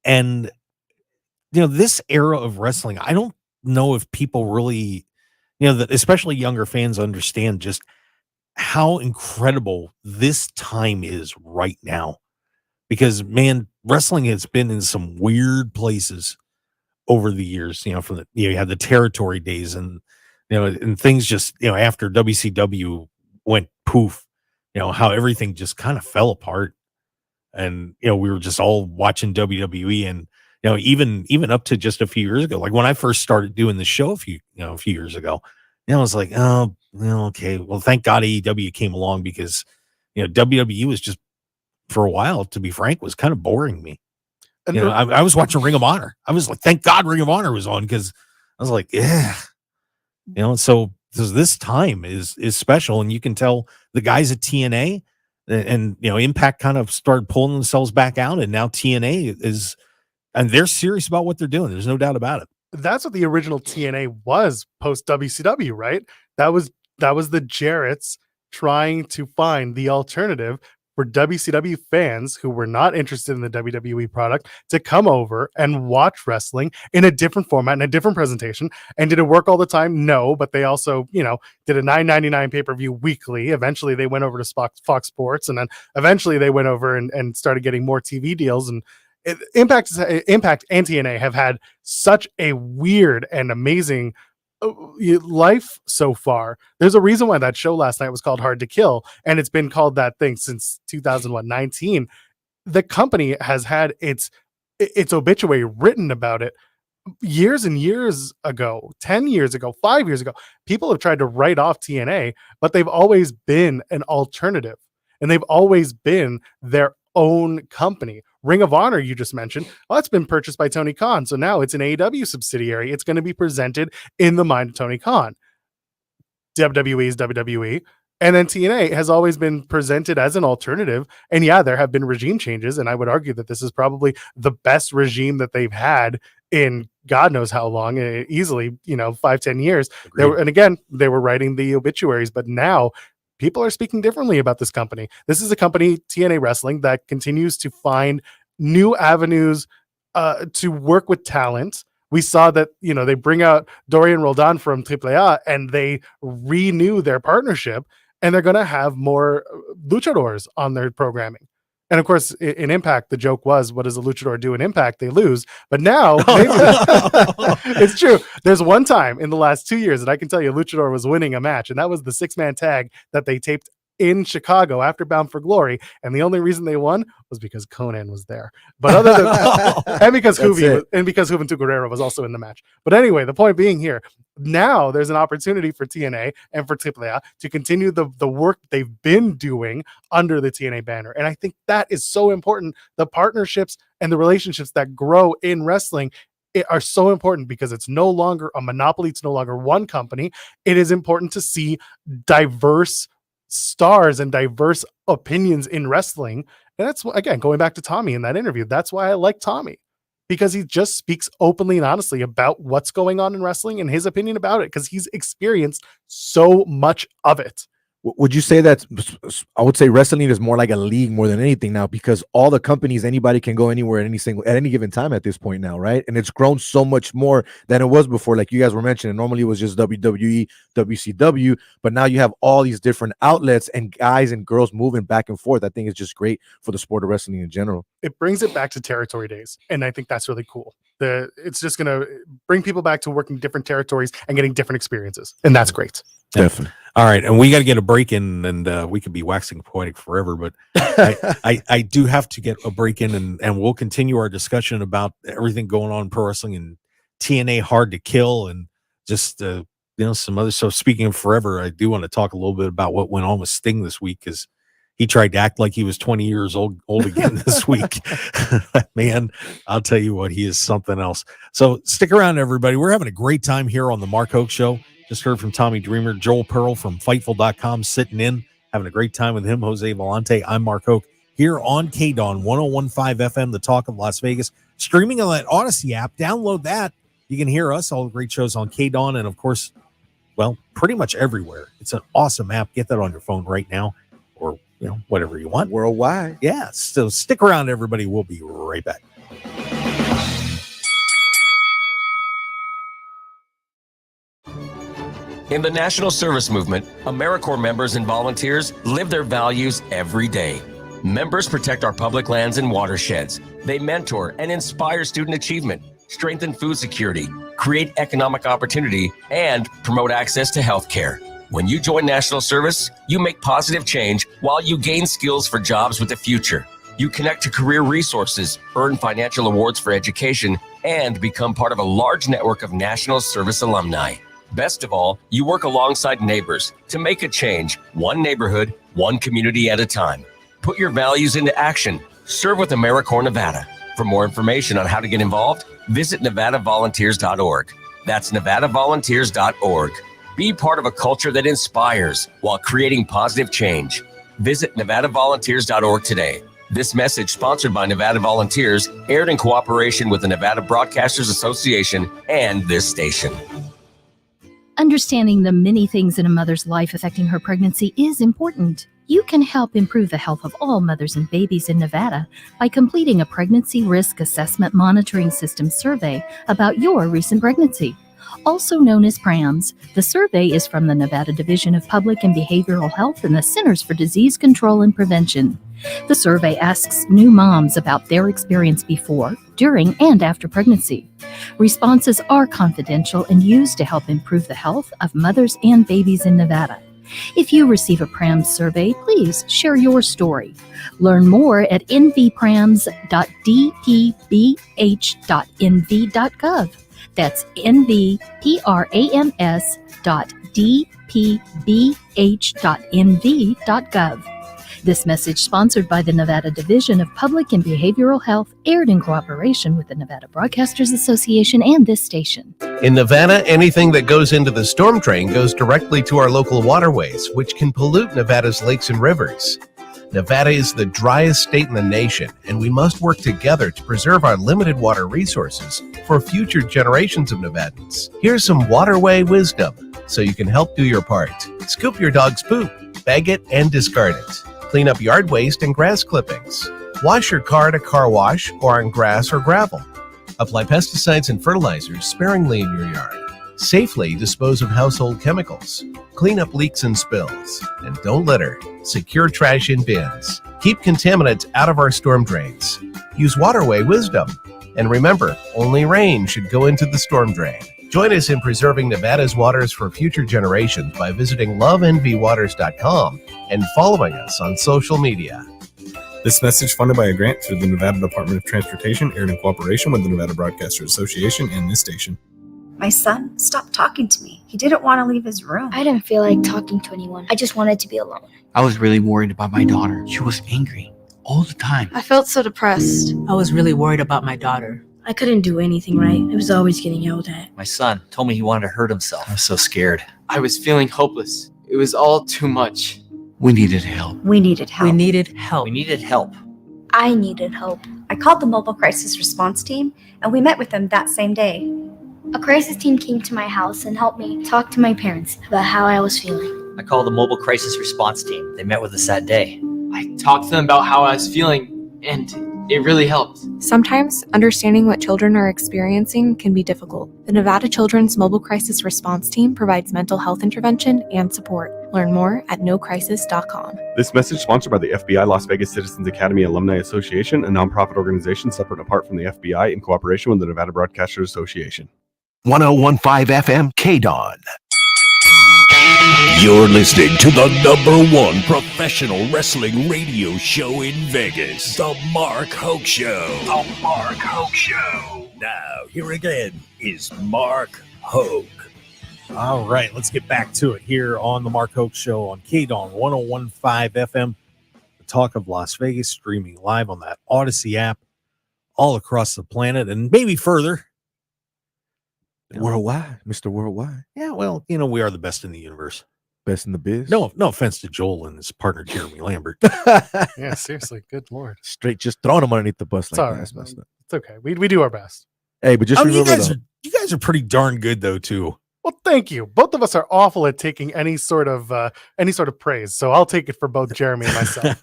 And, this era of wrestling, I don't know if people really, that especially younger fans understand just how incredible this time is right now. Because, man, wrestling has been in some weird places over the years, from the, you had the territory days and, and things just, after WCW went poof, how everything just kind of fell apart. And, we were just all watching WWE and, even up to just a few years ago, like when I first started doing the show a few years ago, I was like, oh, okay, well, thank God AEW came along because, WWE was just, for a while, to be frank, was kind of boring me. And I was watching Ring of Honor. I was like, thank God Ring of Honor was on because I was like, yeah, so this time is special. And you can tell the guys at TNA and Impact kind of started pulling themselves back out. And now TNA is, and they're serious about what they're doing. There's no doubt about it. That's what the original TNA was post WCW, right? That was the Jarretts trying to find the alternative for WCW fans who were not interested in the WWE product to come over and watch wrestling in a different format and a different presentation. And did it work all the time? No, but they also, did a $9.99 pay-per-view weekly. Eventually they went over to Fox Sports, and then eventually they went over and started getting more TV deals. And Impact and TNA have had such a weird and amazing life so far. There's a reason why that show last night was called Hard to Kill, and it's been called that thing since 2019. The company has had its obituary written about it years and years ago, 10 years ago, 5 years ago. People have tried to write off TNA, but they've always been an alternative, and they've always been their own company. Ring of Honor, you just mentioned, well, that's been purchased by Tony Khan. So now it's an AEW subsidiary. It's going to be presented in the mind of Tony Khan. WWE is WWE. And then TNA has always been presented as an alternative. And yeah, there have been regime changes. And I would argue that this is probably the best regime that they've had in God knows how long, easily, 5-10 years. And again, they were writing the obituaries, but now people are speaking differently about this company. This is a company, TNA Wrestling, that continues to find new avenues to work with talent, We saw that, they bring out Dorian Roldan from AAA and they renew their partnership, and they're going to have more luchadors on their programming. And of course, in Impact, the joke was, what does a luchador do in Impact? They lose. But now, maybe it's true. There's one time in the last 2 years that I can tell you a luchador was winning a match, and that was the 6-man tag that they taped in Chicago after Bound for Glory. And the only reason they won was because Conan was there. But other than and because Juventud Guerrero was also in the match. But anyway, the point being here, now there's an opportunity for TNA and for AAA to continue the work they've been doing under the TNA banner. And I think that is so important. The partnerships and the relationships that grow in wrestling are so important, because it's no longer a monopoly. It's no longer one company. It is important to see diverse stars and diverse opinions in wrestling. And that's, again, going back to Tommy in that interview, that's why I like Tommy, because he just speaks openly and honestly about what's going on in wrestling and his opinion about it, because he's experienced so much of it. Would you say that, I would say wrestling is more like a league more than anything now, because all the companies, anybody can go anywhere at any given time at this point now, right? And it's grown so much more than it was before. Like you guys were mentioning, normally it was just WWE, WCW, but now you have all these different outlets and guys and girls moving back and forth. I think it's just great for the sport of wrestling in general. It brings it back to territory days, and I think that's really cool. It's just going to bring people back to working different territories and getting different experiences, and that's great. Definitely. All right, and we got to get a break in, and we could be waxing poetic forever, but I do have to get a break in, and we'll continue our discussion about everything going on in pro wrestling and TNA Hard to Kill, and just some other stuff. Speaking of forever, I do want to talk a little bit about what went on with Sting this week, because he tried to act like he was 20 years old again this week. Man, I'll tell you what, he is something else. So stick around, everybody. We're having a great time here on the Mark Hoke Show. Just heard from Tommy Dreamer, Joel Pearl from Fightful.com sitting in, having a great time with him, Jose Volonte. I'm Mark Hoke here on KDAWN 101.5 FM, the talk of Las Vegas. Streaming on that Odyssey app. Download that. You can hear us, all the great shows on KDAWN, and of course, well, pretty much everywhere. It's an awesome app. Get that on your phone right now, or whatever you want. Worldwide. Yeah. So stick around, everybody. We'll be right back. In the National Service Movement, AmeriCorps members and volunteers live their values every day. Members protect our public lands and watersheds. They mentor and inspire student achievement, strengthen food security, create economic opportunity, and promote access to health care. When you join National Service, you make positive change while you gain skills for jobs with the future. You connect to career resources, earn financial awards for education, and become part of a large network of National Service alumni. Best of all, you work alongside neighbors to make a change, one neighborhood, one community at a time. Put your values into action. Serve with AmeriCorps Nevada. For more information on how to get involved, visit NevadaVolunteers.org. That's NevadaVolunteers.org. Be part of a culture that inspires while creating positive change. Visit NevadaVolunteers.org today. This message, sponsored by Nevada Volunteers, aired in cooperation with the Nevada Broadcasters Association and this station. Understanding the many things in a mother's life affecting her pregnancy is important. You can help improve the health of all mothers and babies in Nevada by completing a Pregnancy Risk Assessment Monitoring System survey about your recent pregnancy. Also known as PRAMS, the survey is from the Nevada Division of Public and Behavioral Health and the Centers for Disease Control and Prevention. The survey asks new moms about their experience before, during, and after pregnancy. Responses are confidential and used to help improve the health of mothers and babies in Nevada. If you receive a PRAMS survey, please share your story. Learn more at nvprams.dpbh.nv.gov. That's nvprams.dpbh.nv.gov. This message, sponsored by the Nevada Division of Public and Behavioral Health, aired in cooperation with the Nevada Broadcasters Association and this station. In Nevada, anything that goes into the storm drain goes directly to our local waterways, which can pollute Nevada's lakes and rivers. Nevada is the driest state in the nation, and we must work together to preserve our limited water resources for future generations of Nevadans. Here's some waterway wisdom so you can help do your part. Scoop your dog's poop, bag it, and discard it. Clean up yard waste and grass clippings. Wash your car at a car wash or on grass or gravel. Apply pesticides and fertilizers sparingly in your yard. Safely dispose of household chemicals. Clean up leaks and spills. And don't litter. Secure trash in bins. Keep contaminants out of our storm drains. Use waterway wisdom. And remember, only rain should go into the storm drain. Join us in preserving Nevada's waters for future generations by visiting loveenvywaters.com and following us on social media. This message funded by a grant through the Nevada Department of Transportation, aired in cooperation with the Nevada Broadcasters Association and this station. My son stopped talking to me. He didn't want to leave his room. I didn't feel like talking to anyone. I just wanted to be alone. I was really worried about my daughter. She was angry all the time. I felt so depressed. I was really worried about my daughter. I couldn't do anything right. I was always getting yelled at. My son told me he wanted to hurt himself. I was so scared. I was feeling hopeless. It was all too much. We needed help. We needed help. We needed help. We needed help. I needed help. I called the mobile crisis response team, and we met with them that same day. A crisis team came to my house and helped me talk to my parents about how I was feeling. I called the mobile crisis response team. They met with us that day. I talked to them about how I was feeling, and it really helped. Sometimes understanding what children are experiencing can be difficult. The Nevada Children's Mobile Crisis Response Team provides mental health intervention and support. Learn more at nocrisis.com. This message sponsored by the FBI Las Vegas Citizens Academy Alumni Association, a nonprofit organization separate and apart from the FBI in cooperation with the Nevada Broadcasters Association. 1015 FM KDAWN. You're listening to the #1 professional wrestling radio show in Vegas, The Mark Hoke Show. The Mark Hoke Show. Now, here again is Mark Hoke. All right, let's get back to it here on the Mark Hoke Show on KDAWN 1015 FM. The talk of Las Vegas, streaming live on that Odyssey app all across the planet and maybe further. Worldwide, Mr. Worldwide. Yeah, well, we are the best in the universe. Best in the biz. No offense to Joel and his partner Jeremy Lambert. Yeah, seriously, good lord. Straight just throwing them underneath the bus It's like all that. right. That's messed up. It's okay. We do our best. Hey, but just remember you guys are pretty darn good though too. Well, thank you. Both of us are awful at taking any sort of praise. So I'll take it for both Jeremy and myself.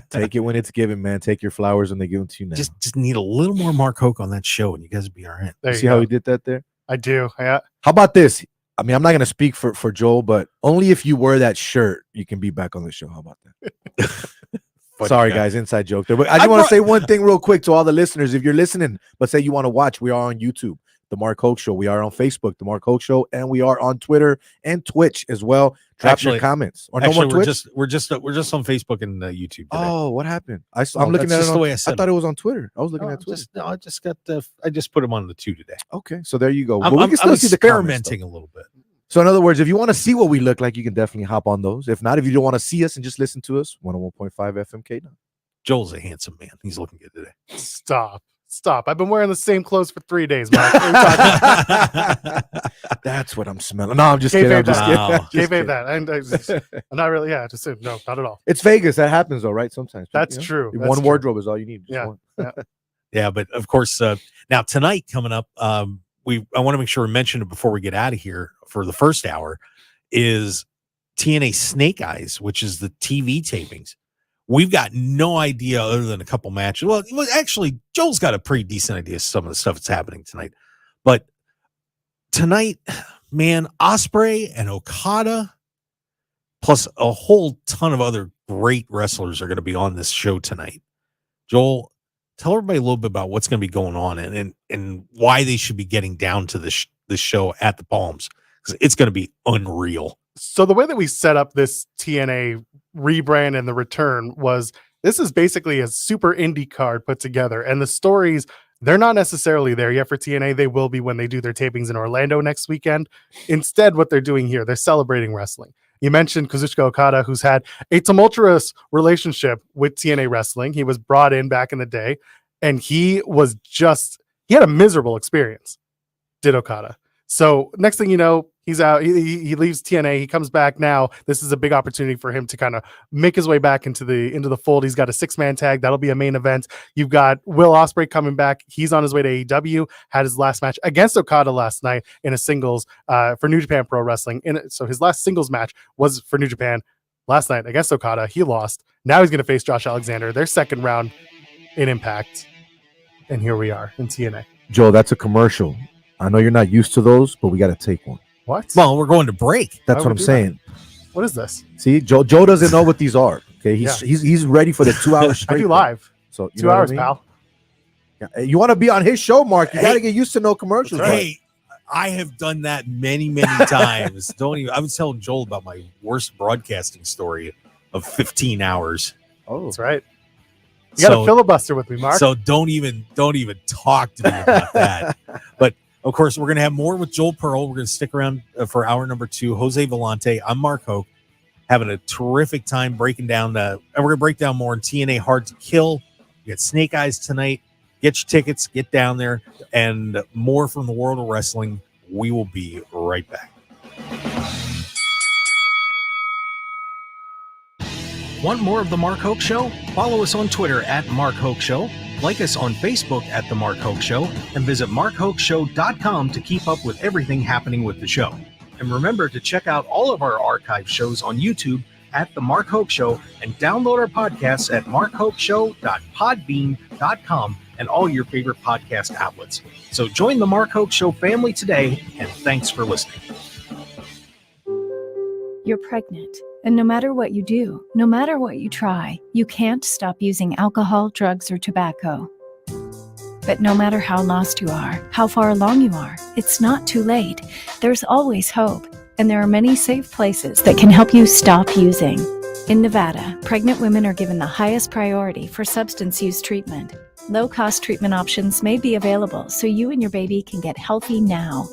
Take it when it's given, man. Take your flowers when they give them to you now. Just need a little more Mark Hoke on that show and you guys will be all right. There See how he did that there? I do. Yeah. How about this? I mean, I'm not going to speak for Joel, but only if you wear that shirt, you can be back on the show. How about that? Sorry, guys. Inside joke there. But I just want to say one thing real quick to all the listeners. If you're listening, but say you want to watch, we are on YouTube, The Mark Hoke Show. We are on Facebook, The Mark Hoke Show. And we are on Twitter and Twitch as well. Drop your comments. Or no more Twitch? We're just on Facebook and YouTube today. Oh, what happened? I'm looking at it. The way I said I thought it was on Twitter. I was looking at Twitter. I just put them on the 2 today. Okay, so there you go. I'm we can still see the comments, experimenting a little bit. So in other words, if you want to see what we look like, you can definitely hop on those. If not, if you don't want to see us and just listen to us, 101.5 FM KDAWN. Joel's a handsome man. He's looking good today. Stop. I've been wearing the same clothes for 3 days, Mark. That's what I'm smelling. No, I'm just kidding. I'm just kidding. That. I'm not really. Yeah, just no, not at all. It's Vegas. That happens, though, right? Sometimes. That's true. That's One true. wardrobe is all you need. Yeah. Yeah, but of course, now tonight coming up, I want to make sure we mention it before we get out of here for the first hour, is TNA Snake Eyes, which is the TV tapings. We've got no idea other than a couple matches. Well, actually, Joel's got a pretty decent idea of some of the stuff that's happening tonight. But tonight, man, Ospreay and Okada, plus a whole ton of other great wrestlers are going to be on this show tonight. Joel, tell everybody a little bit about what's going to be going on and why they should be getting down to this show at the Palms, because it's going to be unreal. So the way that we set up this TNA rebrand and the return was, this is basically a super indie card put together, and the stories, they're not necessarily there yet for TNA. They will be when they do their tapings in Orlando next weekend. Instead, what they're doing here, they're celebrating wrestling. You mentioned Kazuchika Okada, who's had a tumultuous relationship with TNA wrestling. He was brought in back in the day, and he had a miserable experience, did Okada. So next thing you know, he's out. He leaves TNA. He comes back now. This is a big opportunity for him to kind of make his way back into the fold. He's got a 6-man tag. That'll be a main event. You've got Will Ospreay coming back. He's on his way to AEW. Had his last match against Okada last night in a singles for New Japan Pro Wrestling. So his last singles match was for New Japan last night against Okada. He lost. Now he's going to face Josh Alexander, their second round in Impact. And here we are in TNA. Joe, that's a commercial. I know you're not used to those, but we got to take one. What? Well, we're going to break. That's what I'm saying. What is this? See, Joe doesn't know what these are. Okay, he's ready for the 2 hours straight. I do live. So 2 hours, pal. Yeah. You want to be on his show, Mark? You got to get used to no commercials. Hey, I have done that many times. I was telling Joel about my worst broadcasting story of 15 hours. Oh, that's right. You got a filibuster with me, Mark. So don't even talk to me about that. But of course, we're going to have more with Joel Pearl. We're going to stick around for hour number 2. Jose Volonte. I'm Mark Hoke, having a terrific time breaking down. And we're going to break down more in TNA Hard to Kill. We got Snake Eyes tonight. Get your tickets. Get down there, and more from the world of wrestling. We will be right back. Want more of The Mark Hoke Show? Follow us on Twitter at Mark Hoke Show, like us on Facebook at The Mark Hoke Show, and visit markhokeshow.com to keep up with everything happening with the show. And remember to check out all of our archive shows on YouTube at The Mark Hoke Show, and download our podcasts at markhokeshow.podbean.com and all your favorite podcast outlets. So join the Mark Hoke Show family today, and thanks for listening. You're pregnant, and no matter what you do, no matter what you try, you can't stop using alcohol, drugs, or tobacco. But no matter how lost you are, how far along you are, it's not too late. There's always hope, and there are many safe places that can help you stop using. In Nevada, pregnant women are given the highest priority for substance use treatment. Low-cost treatment options may be available so you and your baby can get healthy now.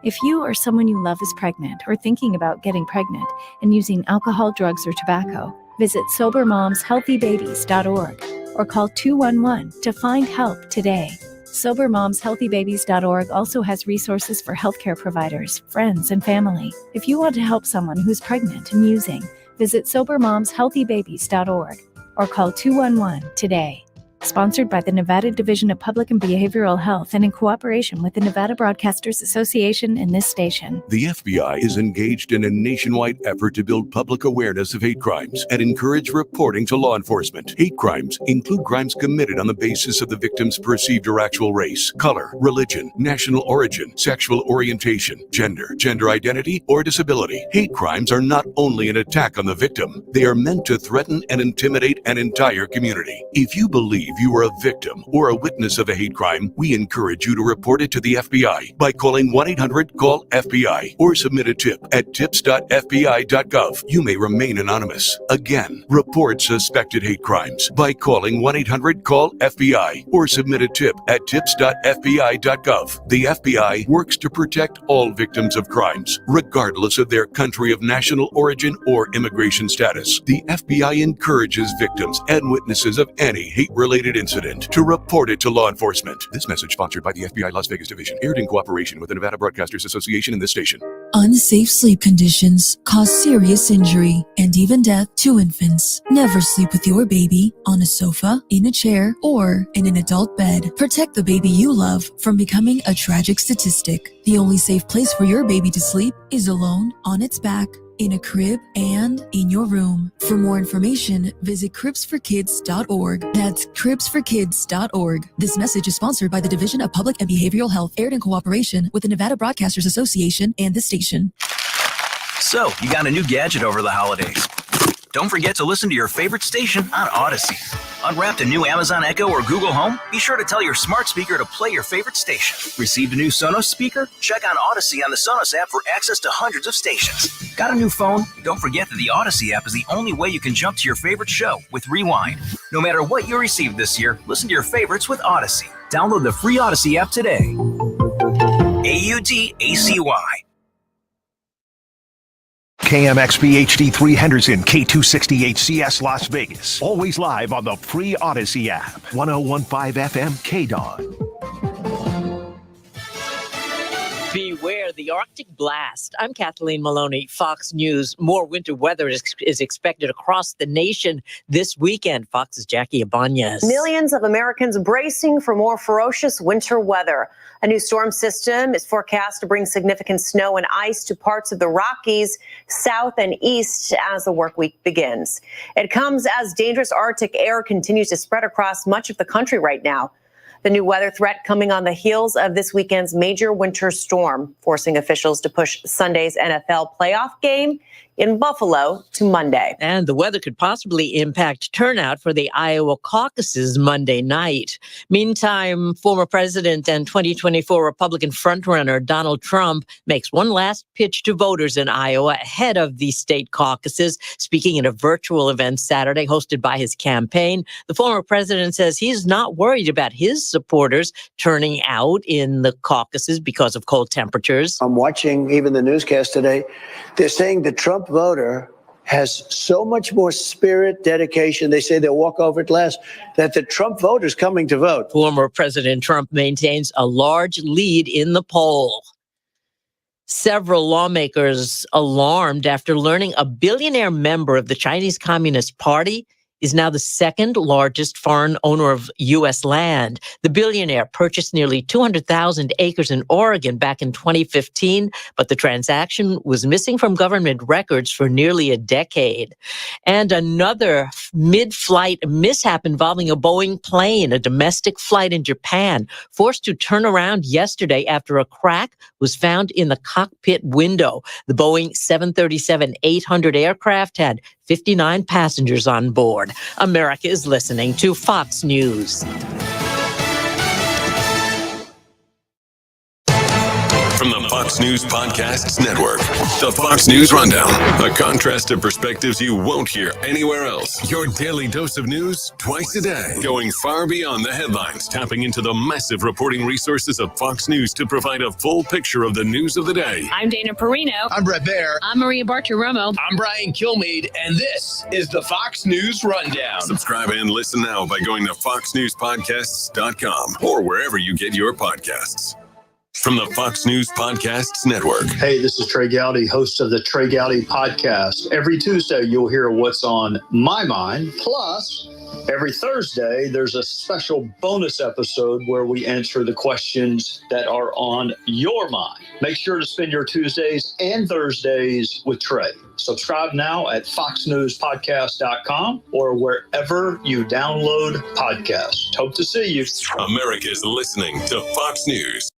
If you or someone you love is pregnant or thinking about getting pregnant and using alcohol, drugs, or tobacco, visit SoberMomsHealthyBabies.org or call 211 to find help today. SoberMomsHealthyBabies.org also has resources for healthcare providers, friends, and family. If you want to help someone who's pregnant and using, visit SoberMomsHealthyBabies.org or call 211 today. Sponsored by the Nevada Division of Public and Behavioral Health and in cooperation with the Nevada Broadcasters Association and this station. The FBI is engaged in a nationwide effort to build public awareness of hate crimes and encourage reporting to law enforcement. Hate crimes include crimes committed on the basis of the victim's perceived or actual race, color, religion, national origin, sexual orientation, gender identity, or disability. Hate crimes are not only an attack on the victim, they are meant to threaten and intimidate an entire community. If you believe you are a victim or a witness of a hate crime, we encourage you to report it to the FBI by calling 1-800-CALL-FBI or submit a tip at tips.fbi.gov. You may remain anonymous. Again, report suspected hate crimes by calling 1-800-CALL-FBI or submit a tip at tips.fbi.gov. The FBI works to protect all victims of crimes, regardless of their country of national origin or immigration status. The FBI encourages victims and witnesses of any hate-related incident to report it to law enforcement. This message sponsored by the FBI Las Vegas Division, aired in cooperation with the Nevada Broadcasters Association and this station. Unsafe sleep conditions cause serious injury and even death to infants. Never sleep with your baby on a sofa, in a chair, or in an adult bed. Protect the baby you love from becoming a tragic statistic. The only safe place for your baby to sleep is alone, on its back, in a crib, and in your room. For more information, visit cribsforkids.org. That's cribsforkids.org. This message is sponsored by the Division of Public and Behavioral Health, aired in cooperation with the Nevada Broadcasters Association and this station. So, you got a new gadget over the holidays. Don't forget to listen to your favorite station on Odyssey. Unwrapped a new Amazon Echo or Google Home? Be sure to tell your smart speaker to play your favorite station. Received a new Sonos speaker? Check on Odyssey on the Sonos app for access to hundreds of stations. Got a new phone? Don't forget that the Odyssey app is the only way you can jump to your favorite show with Rewind. No matter what you received this year, listen to your favorites with Odyssey. Download the free Odyssey app today. AUDACY. KMXP HD3 Henderson, K268CS Las Vegas. Always live on the free Odyssey app. 1015 FM KDAWN. Beware the Arctic blast. I'm Kathleen Maloney, Fox News. More winter weather is expected across the nation this weekend. Fox's Jackie Ibanez. Millions of Americans bracing for more ferocious winter weather. A new storm system is forecast to bring significant snow and ice to parts of the Rockies, south and east as the work week begins. It comes as dangerous Arctic air continues to spread across much of the country right now. The new weather threat coming on the heels of this weekend's major winter storm, forcing officials to push Sunday's NFL playoff game in Buffalo to Monday. And the weather could possibly impact turnout for the Iowa caucuses Monday night. Meantime, former president and 2024 Republican frontrunner Donald Trump makes one last pitch to voters in Iowa ahead of the state caucuses. Speaking at a virtual event Saturday hosted by his campaign, the former president says he's not worried about his supporters turning out in the caucuses because of cold temperatures. I'm watching even the newscast today. They're saying the Trump voter has so much more spirit, dedication. They say they'll walk over it last, that the Trump voter is coming to vote. Former President Trump maintains a large lead in the poll. Several lawmakers alarmed after learning a billionaire member of the Chinese Communist Party is now the second largest foreign owner of U.S. land. The billionaire purchased nearly 200,000 acres in Oregon back in 2015, but the transaction was missing from government records for nearly a decade. And another mid-flight mishap involving a Boeing plane, a domestic flight in Japan, forced to turn around yesterday after a crack was found in the cockpit window. The Boeing 737-800 aircraft had 59 passengers on board. America is listening to Fox News. From the Fox News Podcasts Network, the Fox News Rundown, a contrast of perspectives you won't hear anywhere else. Your daily dose of news twice a day, going far beyond the headlines, tapping into the massive reporting resources of Fox News to provide a full picture of the news of the day. I'm Dana Perino. I'm Brett Baer. I'm Maria Bartiromo. I'm Brian Kilmeade, and this is the Fox News Rundown. Subscribe and listen now by going to foxnewspodcasts.com or wherever you get your podcasts. From the Fox News Podcasts Network. Hey, this is Trey Gowdy, host of the Trey Gowdy Podcast. Every Tuesday, you'll hear what's on my mind. Plus, every Thursday, there's a special bonus episode where we answer the questions that are on your mind. Make sure to spend your Tuesdays and Thursdays with Trey. Subscribe now at foxnewspodcast.com or wherever you download podcasts. Hope to see you. America's listening to Fox News.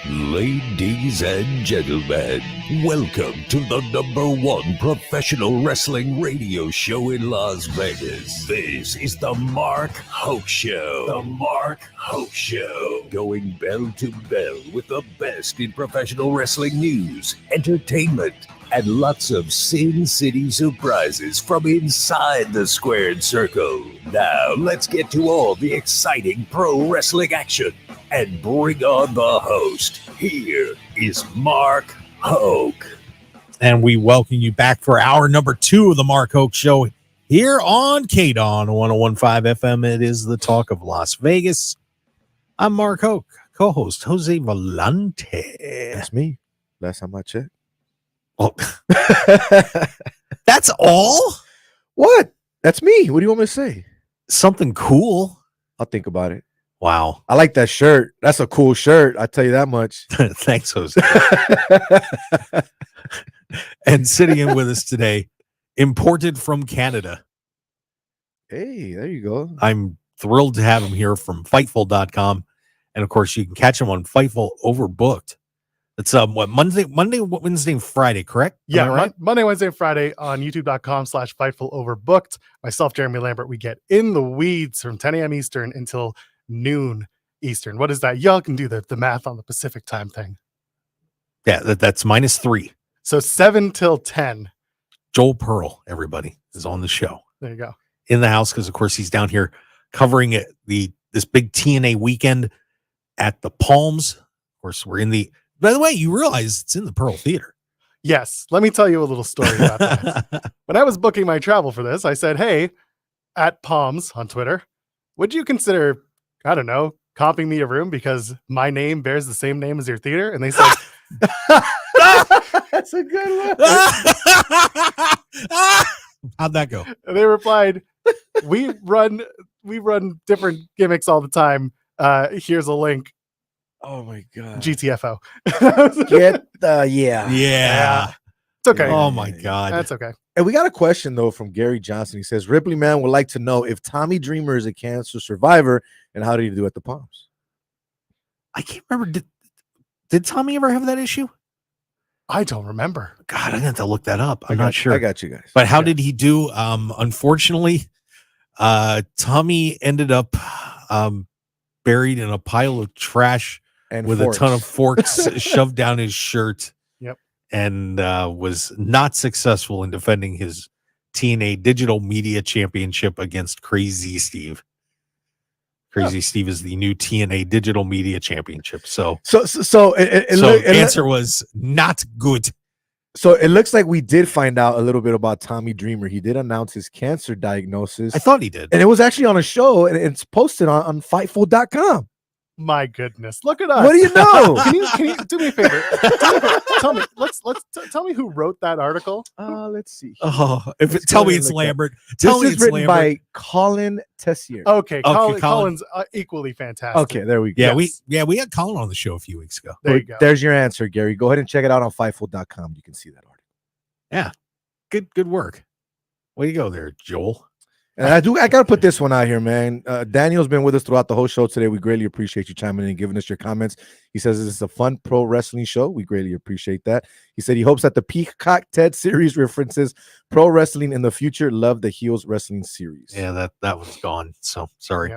Ladies and gentlemen, welcome to the #1 professional wrestling radio show in Las Vegas. This is the Mark Hoke Show. The Mark Hoke Show. Going bell to bell with the best in professional wrestling news, entertainment, and lots of Sin City surprises from inside the squared circle. Now, let's get to all the exciting pro wrestling action and bring on the host. Here is Mark Hoke. And we welcome you back for hour number 2 of the Mark Hoke Show here on KDAWN 101.5 FM. It is the talk of Las Vegas. I'm Mark Hoke, co-host Jose Volonte. That's me. Last time I checked. Oh, that's all? What? That's me. What do you want me to say? Something cool. I'll think about it. Wow. I like that shirt. That's a cool shirt. I tell you that much. Thanks, Jose. And sitting in with us today, imported from Canada. Hey, there you go. I'm thrilled to have him here from Fightful.com. And of course, you can catch him on Fightful Overbooked. It's Monday, Wednesday, and Friday, correct? Yeah, right? Monday, Wednesday, and Friday on youtube.com/FightfulOverbooked. Myself, Jeremy Lambert, we get in the weeds from 10 a.m. Eastern until noon Eastern. What is that? Y'all can do the math on the Pacific time thing. Yeah, that's -3. So 7 till 10. Joel Pearl, everybody, is on the show. There you go. In the house, because of course he's down here covering it, this big TNA weekend at the Palms. Of course, we're in the. By the way, you realize it's in the Pearl Theater. Yes. Let me tell you a little story about that. When I was booking my travel for this, I said, hey, at Palms on Twitter, would you consider, I don't know, comping me a room because my name bears the same name as your theater? And they said, that's a good one. How'd that go? And they replied, we run different gimmicks all the time. Here's a link. Oh my god. GTFO. Yeah. It's okay. Oh my god. That's okay. And we got a question, though, from Gary Johnson. He says, Ripley Man would like to know if Tommy Dreamer is a cancer survivor and how did he do at the Palms? I can't remember. Did Tommy ever have that issue? I don't remember. God, I'm going to have to look that up. I'm not sure. I got you guys. But how did he do? Unfortunately, Tommy ended up buried in a pile of trash and with forks. a ton of forks shoved down his shirt. Yep. And was not successful in defending his TNA Digital Media Championship against Crazy Steve. Crazy Steve is the new TNA Digital Media Championship. So answer was not good. So it looks like we did find out a little bit about Tommy Dreamer. He did announce his cancer diagnosis. I thought he did. And it was actually on a show, and it's posted on Fightful.com. My goodness, look at us. What do you know? Can you do me a favor? Tell me, tell me who wrote that article. Let's see. Oh, tell me it's Lambert. Tell me it's it's written Lambert. by Colin Tessier. Okay, Colin. Colin's equally fantastic. Okay, there we go. Yeah, we had Colin on the show a few weeks ago. There you go. There's your answer, Gary. Go ahead and check it out on Fightful.com. You can see that article. Yeah, good work. Way to go there, Joel. And I gotta put this one out here, man. Daniel's been with us throughout the whole show today. We greatly appreciate you chiming in and giving us your comments. He says this is a fun pro wrestling show. We greatly appreciate that. He said he hopes that the Peacock TED series references pro wrestling in the future. Love the Heels Wrestling series. Yeah, that one's gone. So sorry.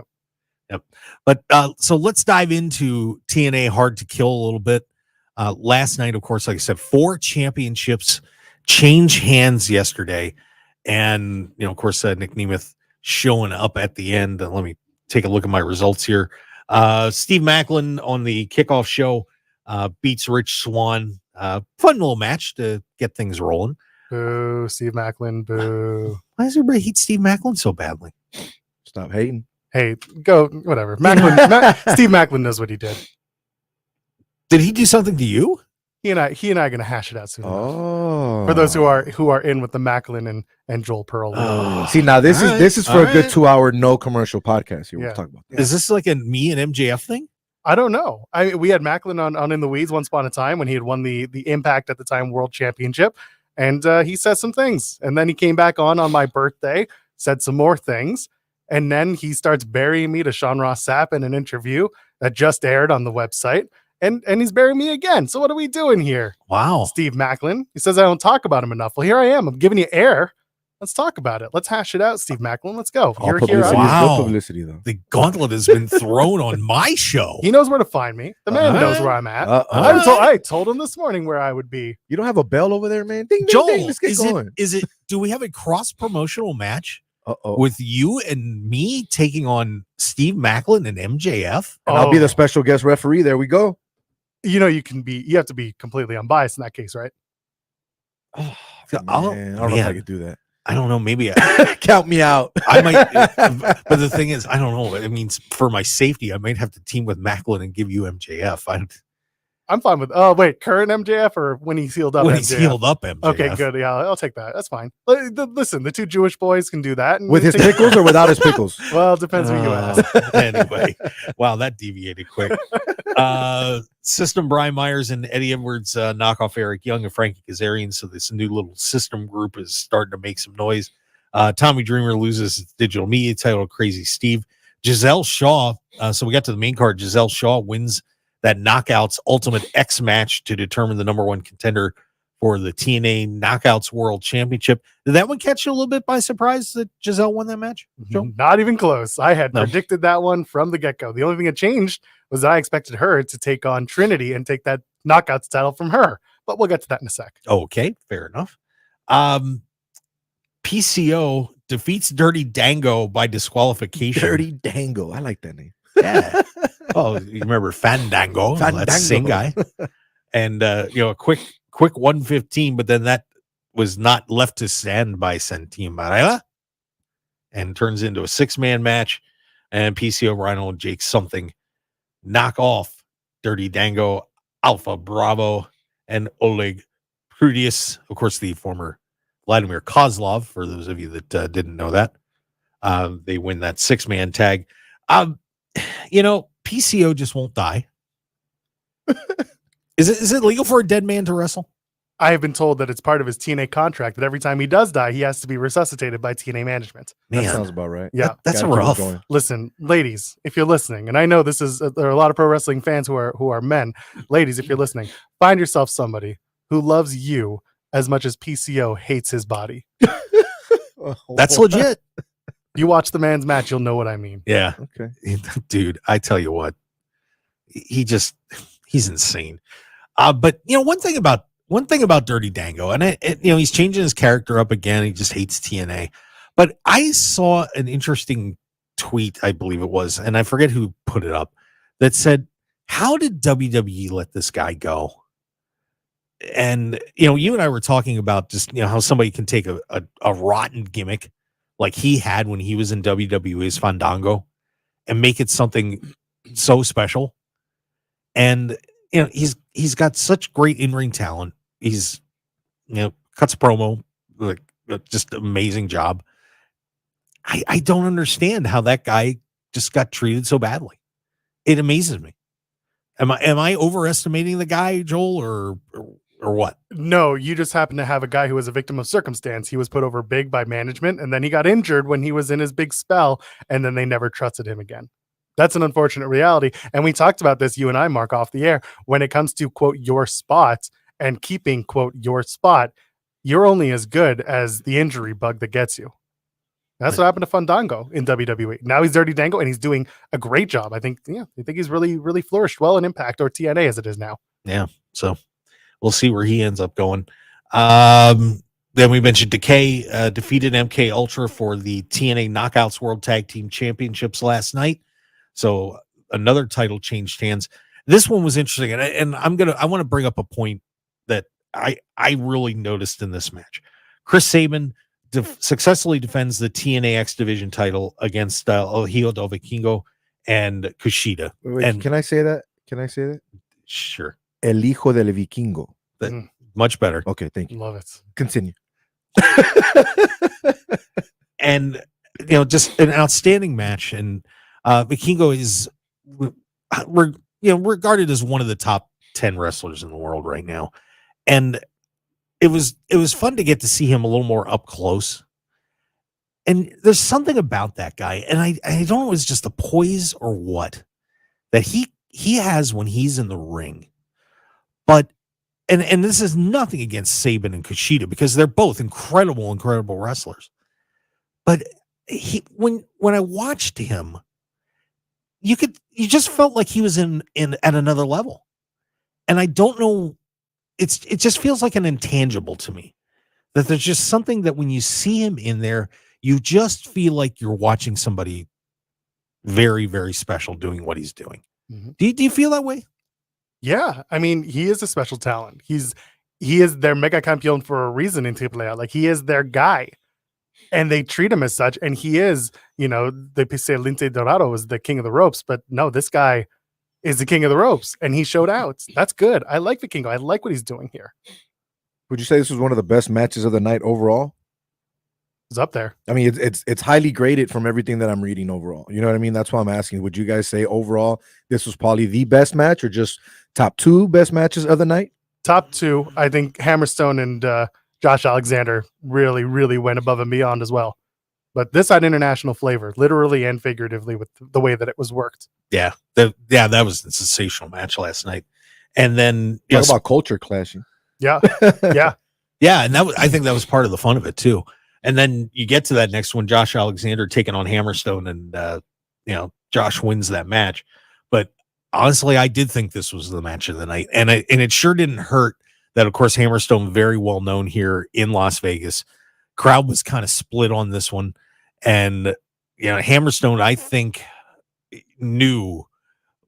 Yep. But so let's dive into TNA Hard to Kill a little bit. Last night, of course, like I said, 4 championships change hands yesterday. And, of course, Nick Nemeth showing up at the end. Let me take a look at my results here. Steve Macklin on the kickoff show beats Rich Swann. Fun little match to get things rolling. Boo, Steve Macklin, boo. Why does everybody hate Steve Macklin so badly? Stop hating. Hey, go, whatever. Steve Macklin knows what he did. Did he do something to you? He and I are gonna hash it out soon. Oh, for those who are in with the Macklin and Joel Pearl. See, now this is for a good 2-hour no commercial podcast here. We'll talk about that. Is this like a me and MJF thing? I don't know. We had Macklin on In the Weeds once upon a time when he had won the Impact at the time World Championship, and he said some things, and then he came back on my birthday, said some more things, and then he starts burying me to Sean Ross Sapp in an interview that just aired on the website. And he's burying me again. So what are we doing here? Wow. Steve Macklin. He says I don't talk about him enough. Well, here I am. I'm giving you air. Let's talk about it. Let's hash it out, Steve Macklin. Let's go. All publicity is good publicity, though. The gauntlet has been thrown on my show. He knows where to find me. The man knows where I'm at. I told him this morning where I would be. You don't have a bell over there, man? Ding, ding, Joel, ding. Let's get going. Do we have a cross-promotional match with you and me taking on Steve Macklin and MJF? And I'll be the special guest referee. There we go. You have to be completely unbiased in that case, right? Oh, man. I don't know if I could do that. I don't know. Maybe count me out. I might, but the thing is, I don't know. It means for my safety, I might have to team with Macklin and give you MJF. I'm fine with. Oh wait, current MJF or when he's healed up? When MJF? he's healed up, MJF. Okay, good. Yeah, I'll take that. That's fine. Listen, the 2 Jewish boys can do that with his pickles or without his pickles. Well, it depends who you ask. Anyway, wow, that deviated quick. System Brian Myers and Eddie Edwards knock off Eric Young and Frankie Kazarian. So this new little system group is starting to make some noise. Tommy Dreamer loses his digital media title. Crazy Steve. Giselle Shaw. So we got to the main card. Giselle Shaw wins that Knockouts Ultimate X match to determine the number 1 contender for the TNA Knockouts World Championship. Did that one catch you a little bit by surprise that Giselle won that match, Joe? Not even close. I had predicted that one from the get-go. The only thing that changed was that I expected her to take on Trinity and take that Knockouts title from her. But we'll get to that in a sec. Okay, fair enough. PCO defeats Dirty Dango by disqualification. Dirty Dango. I like that name. Yeah. Oh, you remember Fandango? That's the same guy. And a quick 115, but then that was not left to stand by Santim Varela and turns into a 6-man match. And PCO, Rhino, and Jake Something knock off Dirty Dango, Alpha Bravo, and Oleg Prudius. Of course, the former Vladimir Kozlov, for those of you that didn't know that. They win that 6-man tag. PCO just won't die. Is it legal for a dead man to wrestle? I have been told that it's part of his TNA contract that every time he does die, he has to be resuscitated by TNA management. That sounds about right. Yeah, that's Gotta keep it rough. going. Listen, ladies, if you're listening, and I know there are a lot of pro wrestling fans who are men. Ladies, if you're listening, find yourself somebody who loves you as much as PCO hates his body. That's legit. You watch the man's match, you'll know what I mean. Yeah. Okay. Dude, I tell you what, he's insane. But one thing about Dirty Dango, and he's changing his character up again. He just hates TNA. But I saw an interesting tweet, I believe it was, and I forget who put it up, that said, how did WWE let this guy go? And, you and I were talking about just, how somebody can take a rotten gimmick like he had when he was in WWE's Fandango and make it something so special. And, he's got such great in-ring talent. He's, cuts promo, like just amazing job. I don't understand how that guy just got treated so badly. It amazes me. Am I overestimating the guy, Joel, or what? No, you just happen to have a guy who was a victim of circumstance. He was put over big by management, and then he got injured when he was in his big spell, and then they never trusted him again. That's an unfortunate reality. And we talked about this, you and I, Mark, off the air, when it comes to, quote, your spot and keeping, quote, your spot, you're only as good as the injury bug that gets you. That's what happened to Fandango in WWE. Now he's Dirty Dango, and he's doing a great job. I think he's really, really flourished well in Impact, or TNA as it is now. Yeah. So we'll see where he ends up going. Then we mentioned Decay defeated MK Ultra for the TNA Knockouts World Tag Team Championships last night. So another title changed hands. This one was interesting, and I want to bring up a point that I really noticed in this match. Chris Sabin successfully defends the TNA X Division title against El Hijo del Vikingo and Kushida. Wait, and can I say that? Can I say that? Sure. El Hijo del Vikingo. Much better. Okay, thank you. Love it. Continue. And just an outstanding match. And Vikingo is regarded as one of the top 10 wrestlers in the world right now. And it was fun to get to see him a little more up close. And there's something about that guy, and I don't know if it's just the poise or what that he has when he's in the ring. But and this is nothing against Sabin and Kushida, because they're both incredible wrestlers. But when I watched him, you just felt like he was in at another level. And I don't know, it just feels like an intangible to me, that there's just something that when you see him in there, you just feel like you're watching somebody very, very special doing what he's doing. Mm-hmm. Do you feel that way? Yeah, I mean, he is a special talent. He is their mega campeon for a reason in AAA. Like, he is their guy, and they treat him as such. And he is, they say Lince Dorado is the king of the ropes, but no, this guy is the king of the ropes, and he showed out. That's good. I like Vikingo. I like what he's doing here. Would you say this was one of the best matches of the night overall? It's up there. I mean, it's highly graded from everything that I'm reading overall. You know what I mean? That's why I'm asking. Would you guys say overall this was probably the best match, or just top 2 best matches of the night? Top 2. I think Hammerstone and Josh Alexander really, really went above and beyond as well. But this had international flavor, literally and figuratively, with the way that it was worked. Yeah, that was a sensational match last night. And then talk about culture clashing. Yeah, yeah, yeah, and I think that was part of the fun of it too. And then you get to that next one, Josh Alexander taking on Hammerstone, and Josh wins that match. But honestly, I did think this was the match of the night, and it sure didn't hurt that, of course, Hammerstone, very well known here in Las Vegas. Crowd was kind of split on this one, and Hammerstone, I think, knew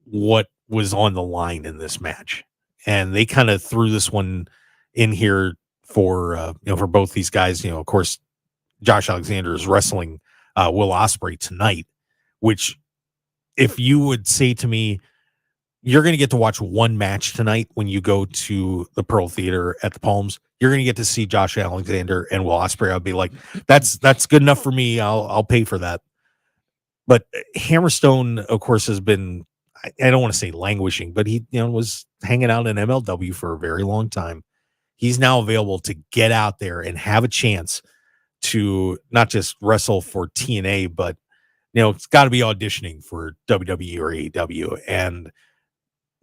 what was on the line in this match, and they kind of threw this one in here for both these guys. Of course, Josh Alexander is wrestling Will Ospreay tonight, which, if you would say to me, you're going to get to watch one match tonight when you go to the Pearl Theater at the Palms, you're going to get to see Josh Alexander and Will Ospreay, I'll be like, that's good enough for me. I'll pay for that. But Hammerstone, of course, has been, I don't want to say languishing, but he was hanging out in MLW for a very long time. he's now available to get out there and have a chance to not just wrestle for TNA, but it's got to be auditioning for WWE or AEW. And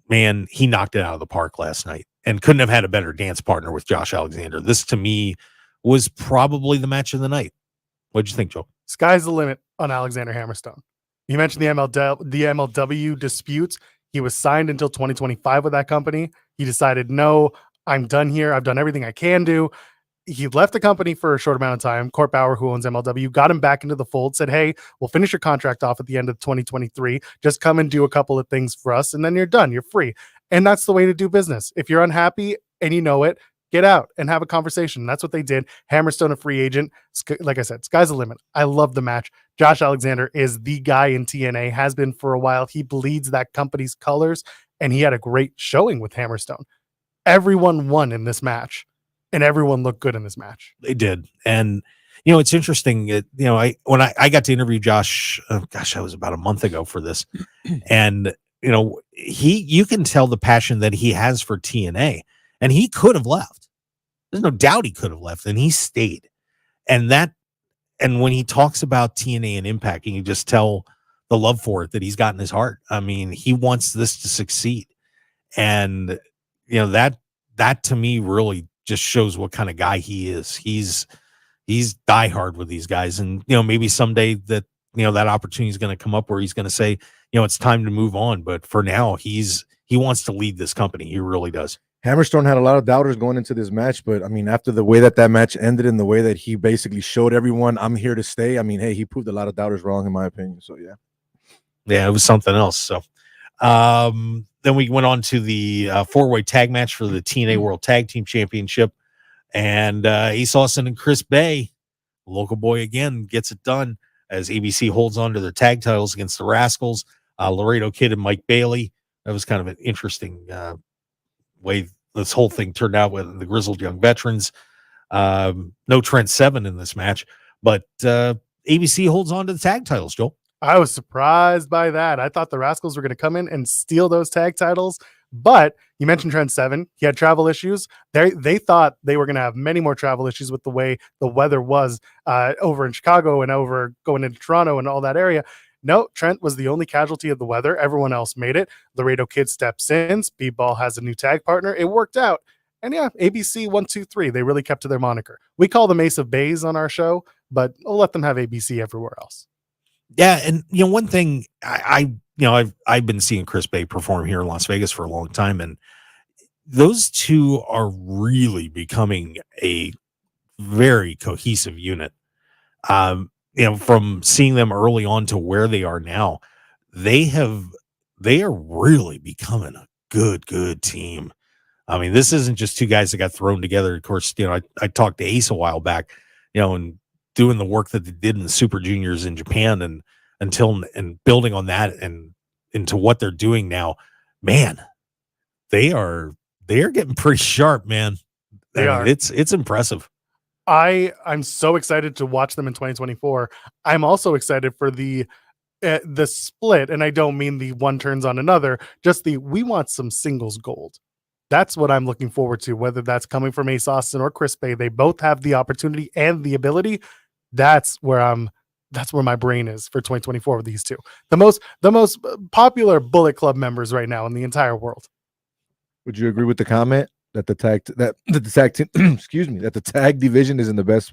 man, he knocked it out of the park last night and couldn't have had a better dance partner with Josh Alexander. This to me was probably the match of the night. What'd you think, Joe? Sky's the limit on Alexander Hammerstone. You mentioned the MLW disputes. He was signed until 2025 with that company. He decided, no, I'm done here. I've done everything I can do. He left the company for a short amount of time. Court Bauer, who owns MLW, got him back into the fold, said, hey, we'll finish your contract off at the end of 2023. Just come and do a couple of things for us, and then you're done. You're free. And that's the way to do business. If you're unhappy and you know it, get out and have a conversation. That's what they did. Hammerstone, a free agent. Like I said, sky's the limit. I love the match. Josh Alexander is the guy in TNA, has been for a while. He bleeds that company's colors, and he had a great showing with Hammerstone. Everyone won in this match, and everyone looked good in this match. They did. And, it's interesting. When I got to interview Josh, that was about a month ago for this. And, you can tell the passion that he has for TNA, and he could have left. There's no doubt he could have left, and he stayed. And when he talks about TNA and Impact, you can just tell the love for it that he's got in his heart. I mean, he wants this to succeed. And, that to me really just shows what kind of guy he is. He's diehard with these guys. And, maybe someday that, that opportunity is going to come up where he's going to say, it's time to move on. But for now, he wants to lead this company. He really does. Hammerstone had a lot of doubters going into this match, but I mean, after the way that match ended and the way that he basically showed everyone, I'm here to stay. I mean, hey, he proved a lot of doubters wrong, in my opinion. So, yeah. Yeah, it was something else. So, then we went on to the four-way tag match for the TNA World Tag Team Championship. And Ace Austin and Chris Bay, local boy again, gets it done as ABC holds on to their tag titles against the Rascals, Laredo Kid and Mike Bailey. That was kind of an interesting way this whole thing turned out with the grizzled young veterans. No Trent Seven in this match, but ABC holds on to the tag titles, Joel. I was surprised by that. I thought the Rascals were going to come in and steal those tag titles, but you mentioned Trent Seven. He had travel issues. They thought they were going to have many more travel issues with the way the weather was over in Chicago and over going into Toronto and all that area. No, Trent was the only casualty of the weather. Everyone else made it. Laredo Kid steps in. Speedball has a new tag partner. It worked out. And yeah, ABC 1, 2, 3. They really kept to their moniker. We call them Ace of Bays on our show, but we'll let them have ABC everywhere else. Yeah, and one thing I've been seeing Chris Bay perform here in Las Vegas for a long time, and those two are really becoming a very cohesive unit. From seeing them early on to where they are now, they are really becoming a good team. I mean, this isn't just two guys that got thrown together. Of course, I talked to Ace a while back, and doing the work that they did in the Super Juniors in Japan and building on that and into what they're doing now, man, they are getting pretty sharp, man. They are. It's impressive. I'm so excited to watch them in 2024. I'm also excited for the split, and I don't mean the one turns on another, just we want some singles gold. That's what I'm looking forward to, whether that's coming from Ace Austin or Chris Bay. They both have the opportunity and the ability. That's where my brain is for 2024 with these two. The most popular Bullet Club members right now in the entire world. Would you agree with the comment that the tag that the tag division is in the best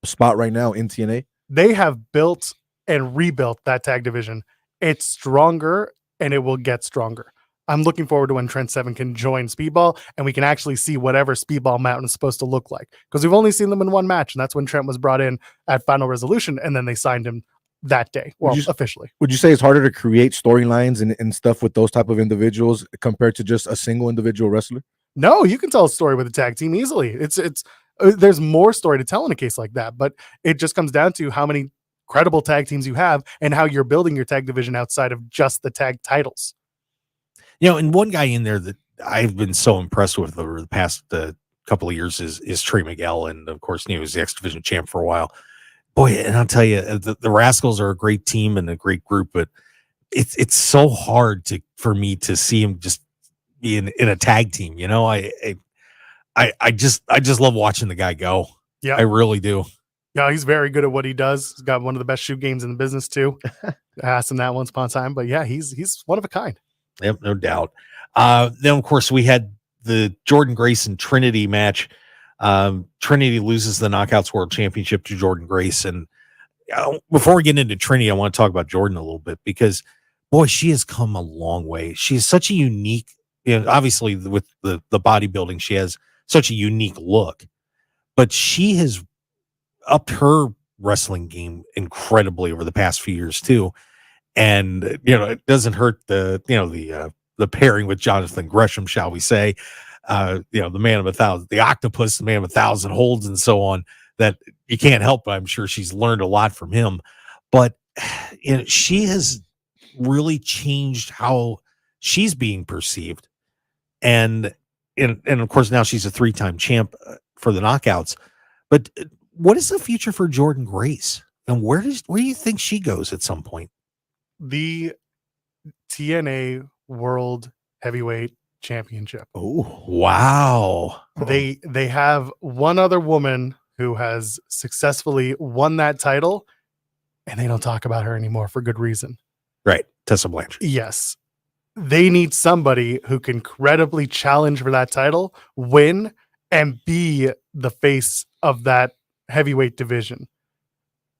spot right now in TNA? They have built and rebuilt that tag division. It's stronger and it will get stronger. I'm looking forward to when Trent Seven can join Speedball and we can actually see whatever Speedball Mountain is supposed to look like. Because we've only seen them in one match, and that's when Trent was brought in at Final Resolution, and then they signed him that day. Well, officially. Would you say it's harder to create storylines and stuff with those type of individuals compared to just a single individual wrestler? No, you can tell a story with a tag team easily. It's there's more story to tell in a case like that, but it just comes down to how many credible tag teams you have and how you're building your tag division outside of just the tag titles. And one guy in there that I've been so impressed with over the past couple of years is Trey Miguel. And of course, he was the X Division champ for a while. Boy, and I'll tell you, the Rascals are a great team and a great group, but it's so hard for me to see him just be in a tag team. I just love watching the guy go. Yeah, I really do. Yeah, he's very good at what he does. He's got one of the best shoe games in the business too. I asked him that once upon a time, but yeah, he's one of a kind. Yep, no doubt. Then of course we had the Jordan Grace and Trinity match. Trinity loses the Knockouts World Championship to Jordan Grace, and before we get into Trinity, I want to talk about Jordan a little bit because, boy, she has come a long way. She is such a unique, obviously with the bodybuilding, she has such a unique look, but she has upped her wrestling game incredibly over the past few years too. And, it doesn't hurt the pairing with Jonathan Gresham, shall we say, the man of 1,000, the octopus, the man of 1,000 holds and so on, that you can't help but I'm sure she's learned a lot from him. But she has really changed how she's being perceived. And of course, now she's a 3-time champ for the Knockouts. But what is the future for Jordan Grace? And where do you think she goes at some point? The TNA World Heavyweight Championship. Oh, wow. They have one other woman who has successfully won that title, and they don't talk about her anymore for good reason. Right. Tessa Blanchard. Yes. They need somebody who can credibly challenge for that title, win, and be the face of that heavyweight division.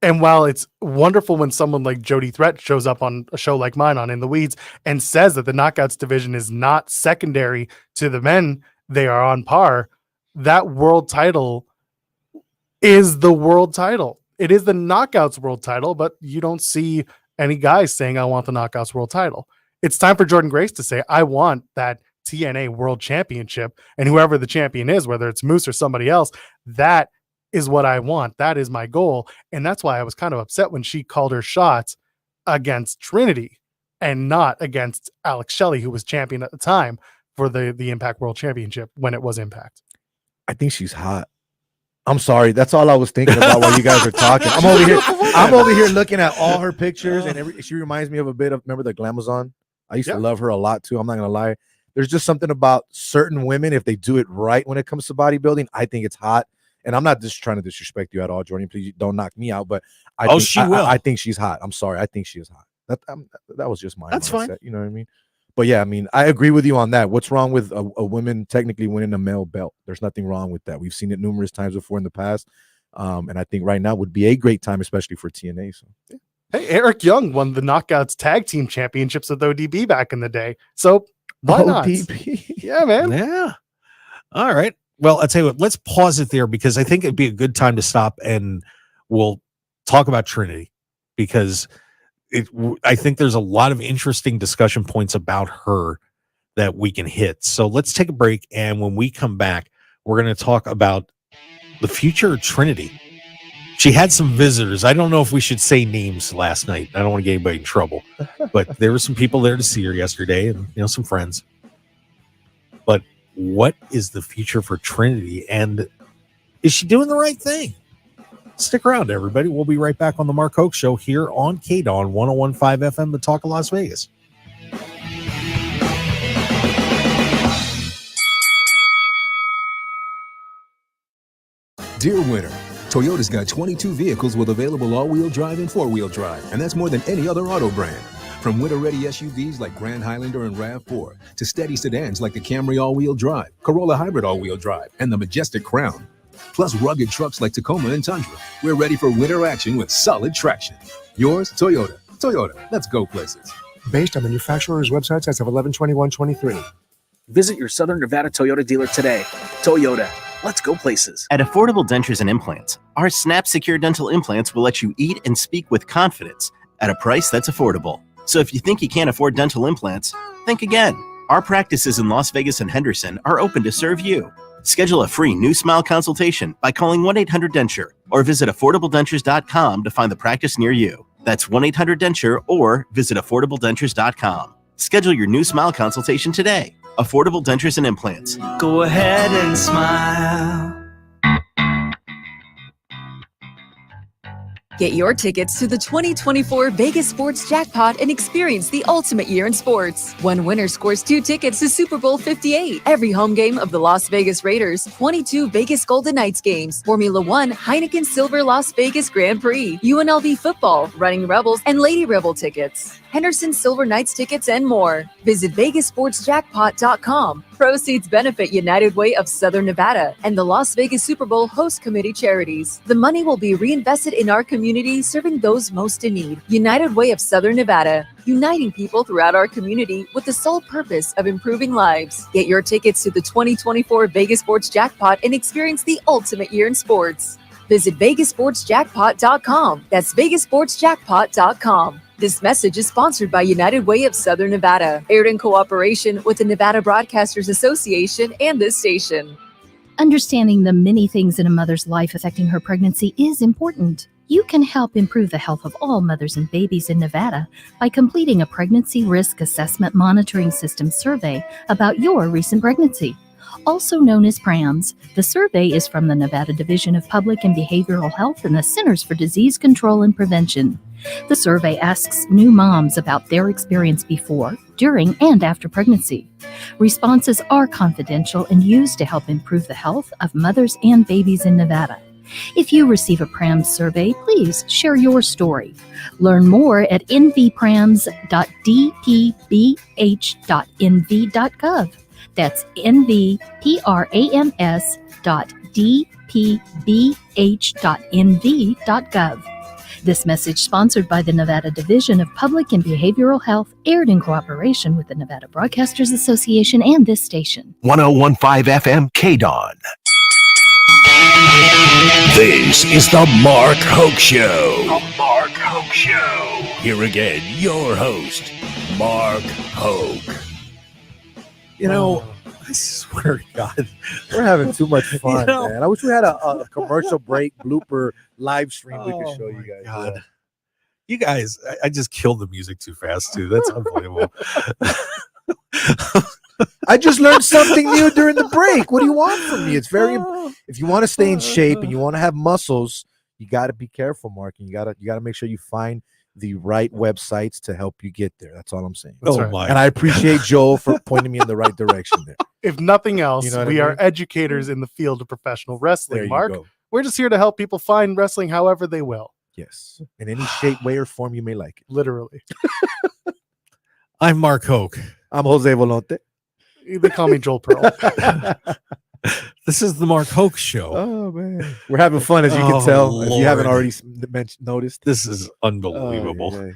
And while it's wonderful when someone like Jody Threat shows up on a show like mine on In the Weeds and says that the Knockouts division is not secondary to the men, they are on par, that world title is the world title. It is the Knockouts world title, but you don't see any guys saying, I want the Knockouts world title. It's time for Jordan Grace to say, I want that TNA world championship, and whoever the champion is, whether it's Moose or somebody else, that is what I want. That is my goal. And that's why I was kind of upset when she called her shots against Trinity and not against Alex Shelley, who was champion at the time for the Impact World Championship when it was Impact. I think she's hot. I'm sorry. That's all I was thinking about while you guys are talking. I'm over here looking at all her pictures, and she reminds me of a bit of, remember the Glamazon? I used to love her a lot too. I'm not going to lie. There's just something about certain women, if they do it right when it comes to bodybuilding, I think it's hot. And I'm not just trying to disrespect you at all, Jordan. Please don't knock me out. But I think she's hot. I'm sorry. I think she is hot. That was just my That's mindset, fine. You know what I mean? But yeah, I mean, I agree with you on that. What's wrong with a woman technically winning a male belt? There's nothing wrong with that. We've seen it numerous times before in the past. And I think right now would be a great time, especially for TNA. So yeah. Hey, Eric Young won the Knockouts Tag Team Championships with ODB back in the day. So why not? Yeah, man. Yeah. All right. Well, I'll tell you what, let's pause it there because I think it'd be a good time to stop and we'll talk about Trinity because I think there's a lot of interesting discussion points about her that we can hit. So let's take a break. And when we come back, we're going to talk about the future of Trinity. She had some visitors. I don't know if we should say names last night. I don't want to get anybody in trouble, but there were some people there to see her yesterday and, some friends. But what is the future for Trinity? And is she doing the right thing? Stick around, everybody. We'll be right back on the Mark Hoke Show here on KDAWN 101.5 FM, the Talk of Las Vegas. Dear winner, Toyota's got 22 vehicles with available all-wheel drive and four-wheel drive, and that's more than any other auto brand. From winter-ready SUVs like Grand Highlander and RAV4 to steady sedans like the Camry all-wheel drive, Corolla Hybrid all-wheel drive, and the Majestic Crown. Plus rugged trucks like Tacoma and Tundra. We're ready for winter action with solid traction. Yours, Toyota. Toyota, let's go places. Based on manufacturer's websites as of 11/21/23. Visit your Southern Nevada Toyota dealer today. Toyota, let's go places. At Affordable Dentures and Implants, our Snap Secure Dental Implants will let you eat and speak with confidence at a price that's affordable. So if you think you can't afford dental implants, think again. Our practices in Las Vegas and Henderson are open to serve you. Schedule a free New Smile consultation by calling 1-800-DENTURE or visit AffordableDentures.com to find the practice near you. That's 1-800-DENTURE or visit AffordableDentures.com. Schedule your New Smile consultation today. Affordable Dentures and Implants. Go ahead and smile. Get your tickets to the 2024 Vegas Sports Jackpot and experience the ultimate year in sports. One winner scores 2 tickets to Super Bowl 58, every home game of the Las Vegas Raiders, 22 Vegas Golden Knights games, Formula One, Heineken Silver Las Vegas Grand Prix, UNLV football, Running Rebels, and Lady Rebel tickets, Henderson Silver Knights tickets, and more. Visit VegasSportsJackpot.com. Proceeds benefit United Way of Southern Nevada and the Las Vegas Super Bowl Host Committee charities. The money will be reinvested in our community, serving those most in need. United Way of Southern Nevada, uniting people throughout our community with the sole purpose of improving lives. Get your tickets to the 2024 Vegas Sports Jackpot and experience the ultimate year in sports. Visit VegasSportsJackpot.com. That's VegasSportsJackpot.com. This message is sponsored by United Way of Southern Nevada, aired in cooperation with the Nevada Broadcasters Association and this station. Understanding the many things in a mother's life affecting her pregnancy is important. You can help improve the health of all mothers and babies in Nevada by completing a pregnancy risk assessment monitoring system survey about your recent pregnancy. Also known as PRAMS, the survey is from the Nevada Division of Public and Behavioral Health and the Centers for Disease Control and Prevention. The survey asks new moms about their experience before, during, and after pregnancy. Responses are confidential and used to help improve the health of mothers and babies in Nevada. If you receive a PRAMS survey, please share your story. Learn more at nvprams.dpbh.nv.gov. That's nvprams.dpbh.nv.gov. This message sponsored by the Nevada Division of Public and Behavioral Health, aired in cooperation with the Nevada Broadcasters Association and this station. 1015 FM KDAWN. This is the Mark Hoke Show. The Mark Hoke Show. Here again, your host, Mark Hoke. You know, I swear to God, we're having too much fun, You know? man. I wish we had a commercial break blooper live stream we could show you guys. God. You guys, I just killed the music too fast, too. That's unbelievable. I just learned something new during the break. What do you want from me? It's very, if you want to stay in shape and you want to have muscles, you got to be careful, Mark. And you got to make sure you find the right websites to help you get there. That's all I'm saying. That's right. My. And I appreciate Joel for pointing me in the right direction there. If nothing else, You know what we I are mean? educators in the field of professional wrestling, There you Mark. go. We're just here to help people find wrestling however they will. Yes. In any shape, way, or form you may like it. Literally. I'm Mark Hoke. I'm Jose Volonte. They call me Joel Pearl. This is the Mark Hoke Show. Oh, man. We're having fun, as you can tell. If you haven't already noticed. This is unbelievable. Oh, yeah.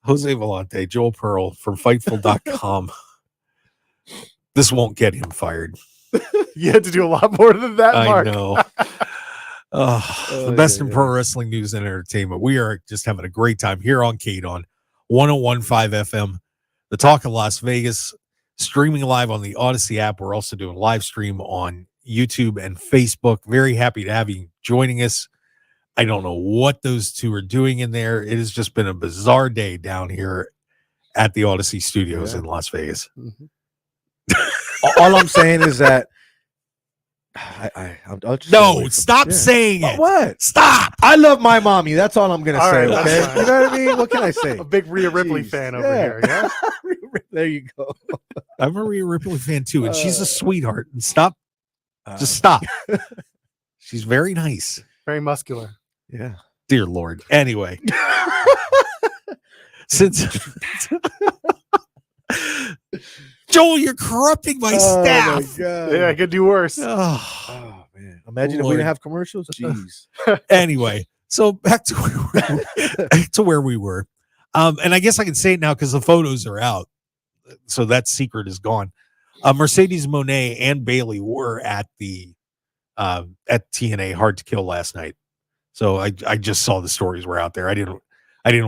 Jose Volonte, Joel Pearl from Fightful.com. This won't get him fired. You had to do a lot more than that, Mark. I know. The best in pro wrestling news and entertainment. We are just having a great time here on KDAWN 1015 FM, the Talk of Las Vegas, streaming live on the Odyssey app. We're also doing live stream on YouTube and Facebook. Very happy to have you joining us. I don't know what those two are doing in there. It has just been a bizarre day down here at the Odyssey Studios in Las Vegas. Mm-hmm. All I'm saying is that I'll just stop saying it. What? Stop. I love my mommy. That's all I'm gonna All say. right, Okay, that's fine. you know what I mean? What can I say? A big Rhea Ripley Jeez. fan over here. Yeah. There you go. I'm a Rhea Ripley fan too, and she's a sweetheart. And stop. Just stop. She's very nice. Very muscular. Yeah. Dear Lord. Anyway. Since Joel, you're corrupting my staff. My God. Yeah, I could do worse. Oh, man. Imagine if we Lord. didn't have commercials. Jeez. Anyway, so back to where we were. And I guess I can say it now because the photos are out. So that secret is gone. Mercedes Moné and Bailey were at the at TNA Hard to Kill last night. So I just saw the stories were out there. I didn't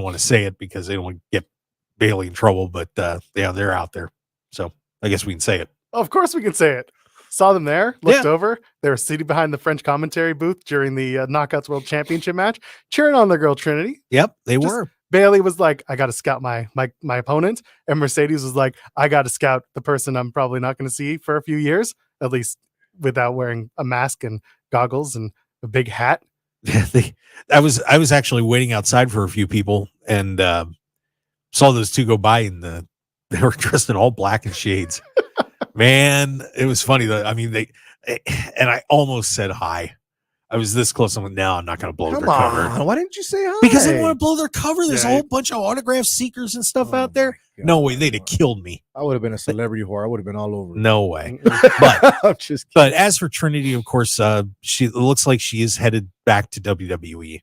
want to say it because they don't want to get Bailey in trouble, but yeah, they're out there. So I guess we can say it. Of course we can say it. Saw them there, looked over. They were sitting behind the French commentary booth during the Knockouts World Championship match, cheering on their girl Trinity. Yep, they were. Bailey was like, I got to scout my opponent. And Mercedes was like, I got to scout the person I'm probably not going to see for a few years, at least without wearing a mask and goggles and a big hat. I was actually waiting outside for a few people and saw those two go by, and they were dressed in all black and shades. Man, it was funny though. I mean, and I almost said hi. I was this close. I'm like, no, I'm not going to blow their cover. Why didn't you say hi? Because I didn't want to blow their cover. There's a whole bunch of autograph seekers and stuff out there. No way, they'd have killed me. I would have been a celebrity whore. I would have been all over it. No way. But as for Trinity, of course, it looks like she is headed back to WWE.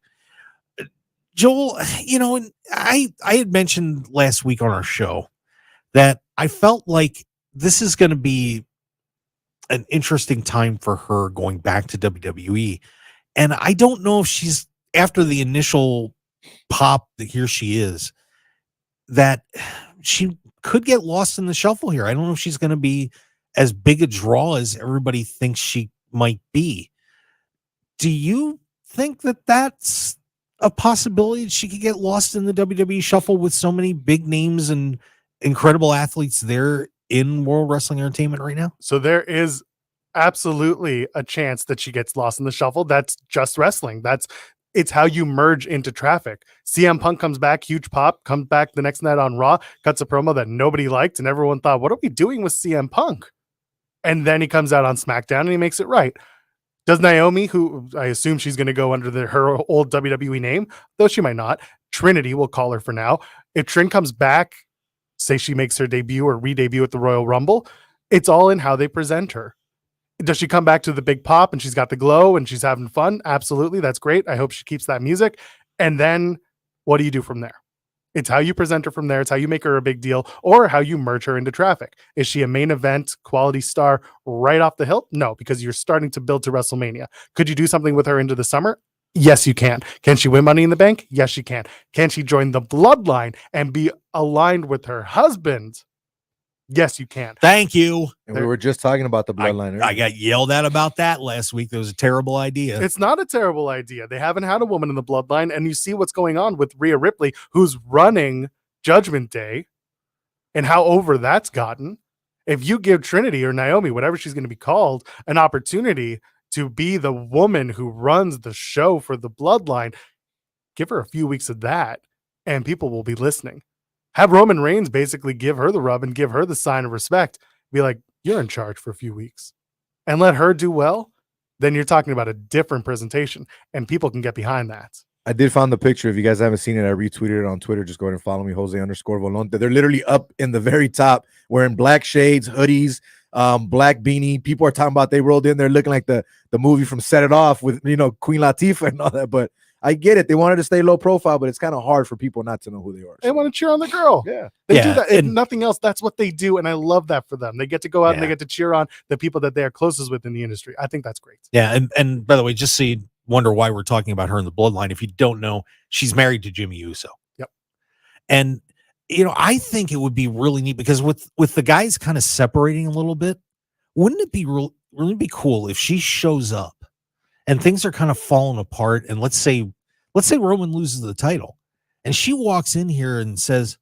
Joel, and I had mentioned last week on our show that I felt like this is going to be an interesting time for her going back to WWE. And I don't know if she's, after the initial pop that here she is, that she could get lost in the shuffle here. I don't know if she's going to be as big a draw as everybody thinks she might be. Do you think that that's a possibility that she could get lost in the WWE shuffle with so many big names and incredible athletes there in World Wrestling Entertainment right now? So there is absolutely a chance that she gets lost in the shuffle. That's just wrestling. It's how you merge into traffic. CM Punk comes back, huge pop, comes back the next night on Raw, cuts a promo that nobody liked, and everyone thought, what are we doing with CM Punk? And then he comes out on SmackDown and he makes it right. Does Naomi, who I assume she's going to go under her old WWE name, though she might not, Trinity, we'll call her for now. If Trin comes back, say she makes her debut or re-debut at the Royal Rumble, it's all in how they present her. Does she come back to the big pop and she's got the glow and she's having fun? Absolutely. That's great. I hope she keeps that music. And then what do you do from there? It's how you present her from there. It's how you make her a big deal or how you merge her into traffic. Is she a main event quality star right off the hilt? No, because you're starting to build to WrestleMania. Could you do something with her into the summer? Yes, you can. Can she win Money in the Bank? Yes, she can. Can she join the Bloodline and be aligned with her husband? Yes, you can. Thank you. And we were just talking about the Bloodline. I got yelled at about that last week. That was a terrible idea. It's not a terrible idea. They haven't had a woman in the Bloodline, and you see what's going on with Rhea Ripley, who's running Judgment Day, and how over that's gotten. If you give Trinity or Naomi, whatever she's going to be called, an opportunity to be the woman who runs the show for the Bloodline, give her a few weeks of that, and people will be listening. Have Roman Reigns basically give her the rub and give her the sign of respect. Be like, you're in charge for a few weeks. And let her do well. Then you're talking about a different presentation. And people can get behind that. I did find the picture. If you guys haven't seen it, I retweeted it on Twitter. Just go ahead and follow me, Jose_Volonte. They're literally up in the very top, wearing black shades, hoodies, black beanie. People are talking about they rolled in there looking like the movie from Set It Off with, Queen Latifah and all that. But I get it. They wanted to stay low profile, but it's kind of hard for people not to know who they are. They want to cheer on the girl. Yeah. They do that. And nothing else. That's what they do. And I love that for them. They get to go out and they get to cheer on the people that they are closest with in the industry. I think that's great. Yeah. And by the way, just so you wonder why we're talking about her in the Bloodline, if you don't know, she's married to Jimmy Uso. Yep. And, I think it would be really neat because with the guys kind of separating a little bit, wouldn't it be really be cool if she shows up and things are kind of falling apart, and let's say Roman loses the title and she walks in here and says,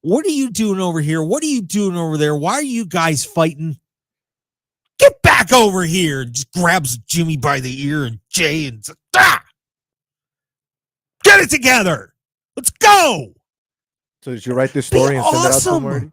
what are you doing over here? What are you doing over there? Why are you guys fighting? Get back over here. Just grabs Jimmy by the ear and Jay and says, get it together. Let's go. So did you write this story and send it out to them already?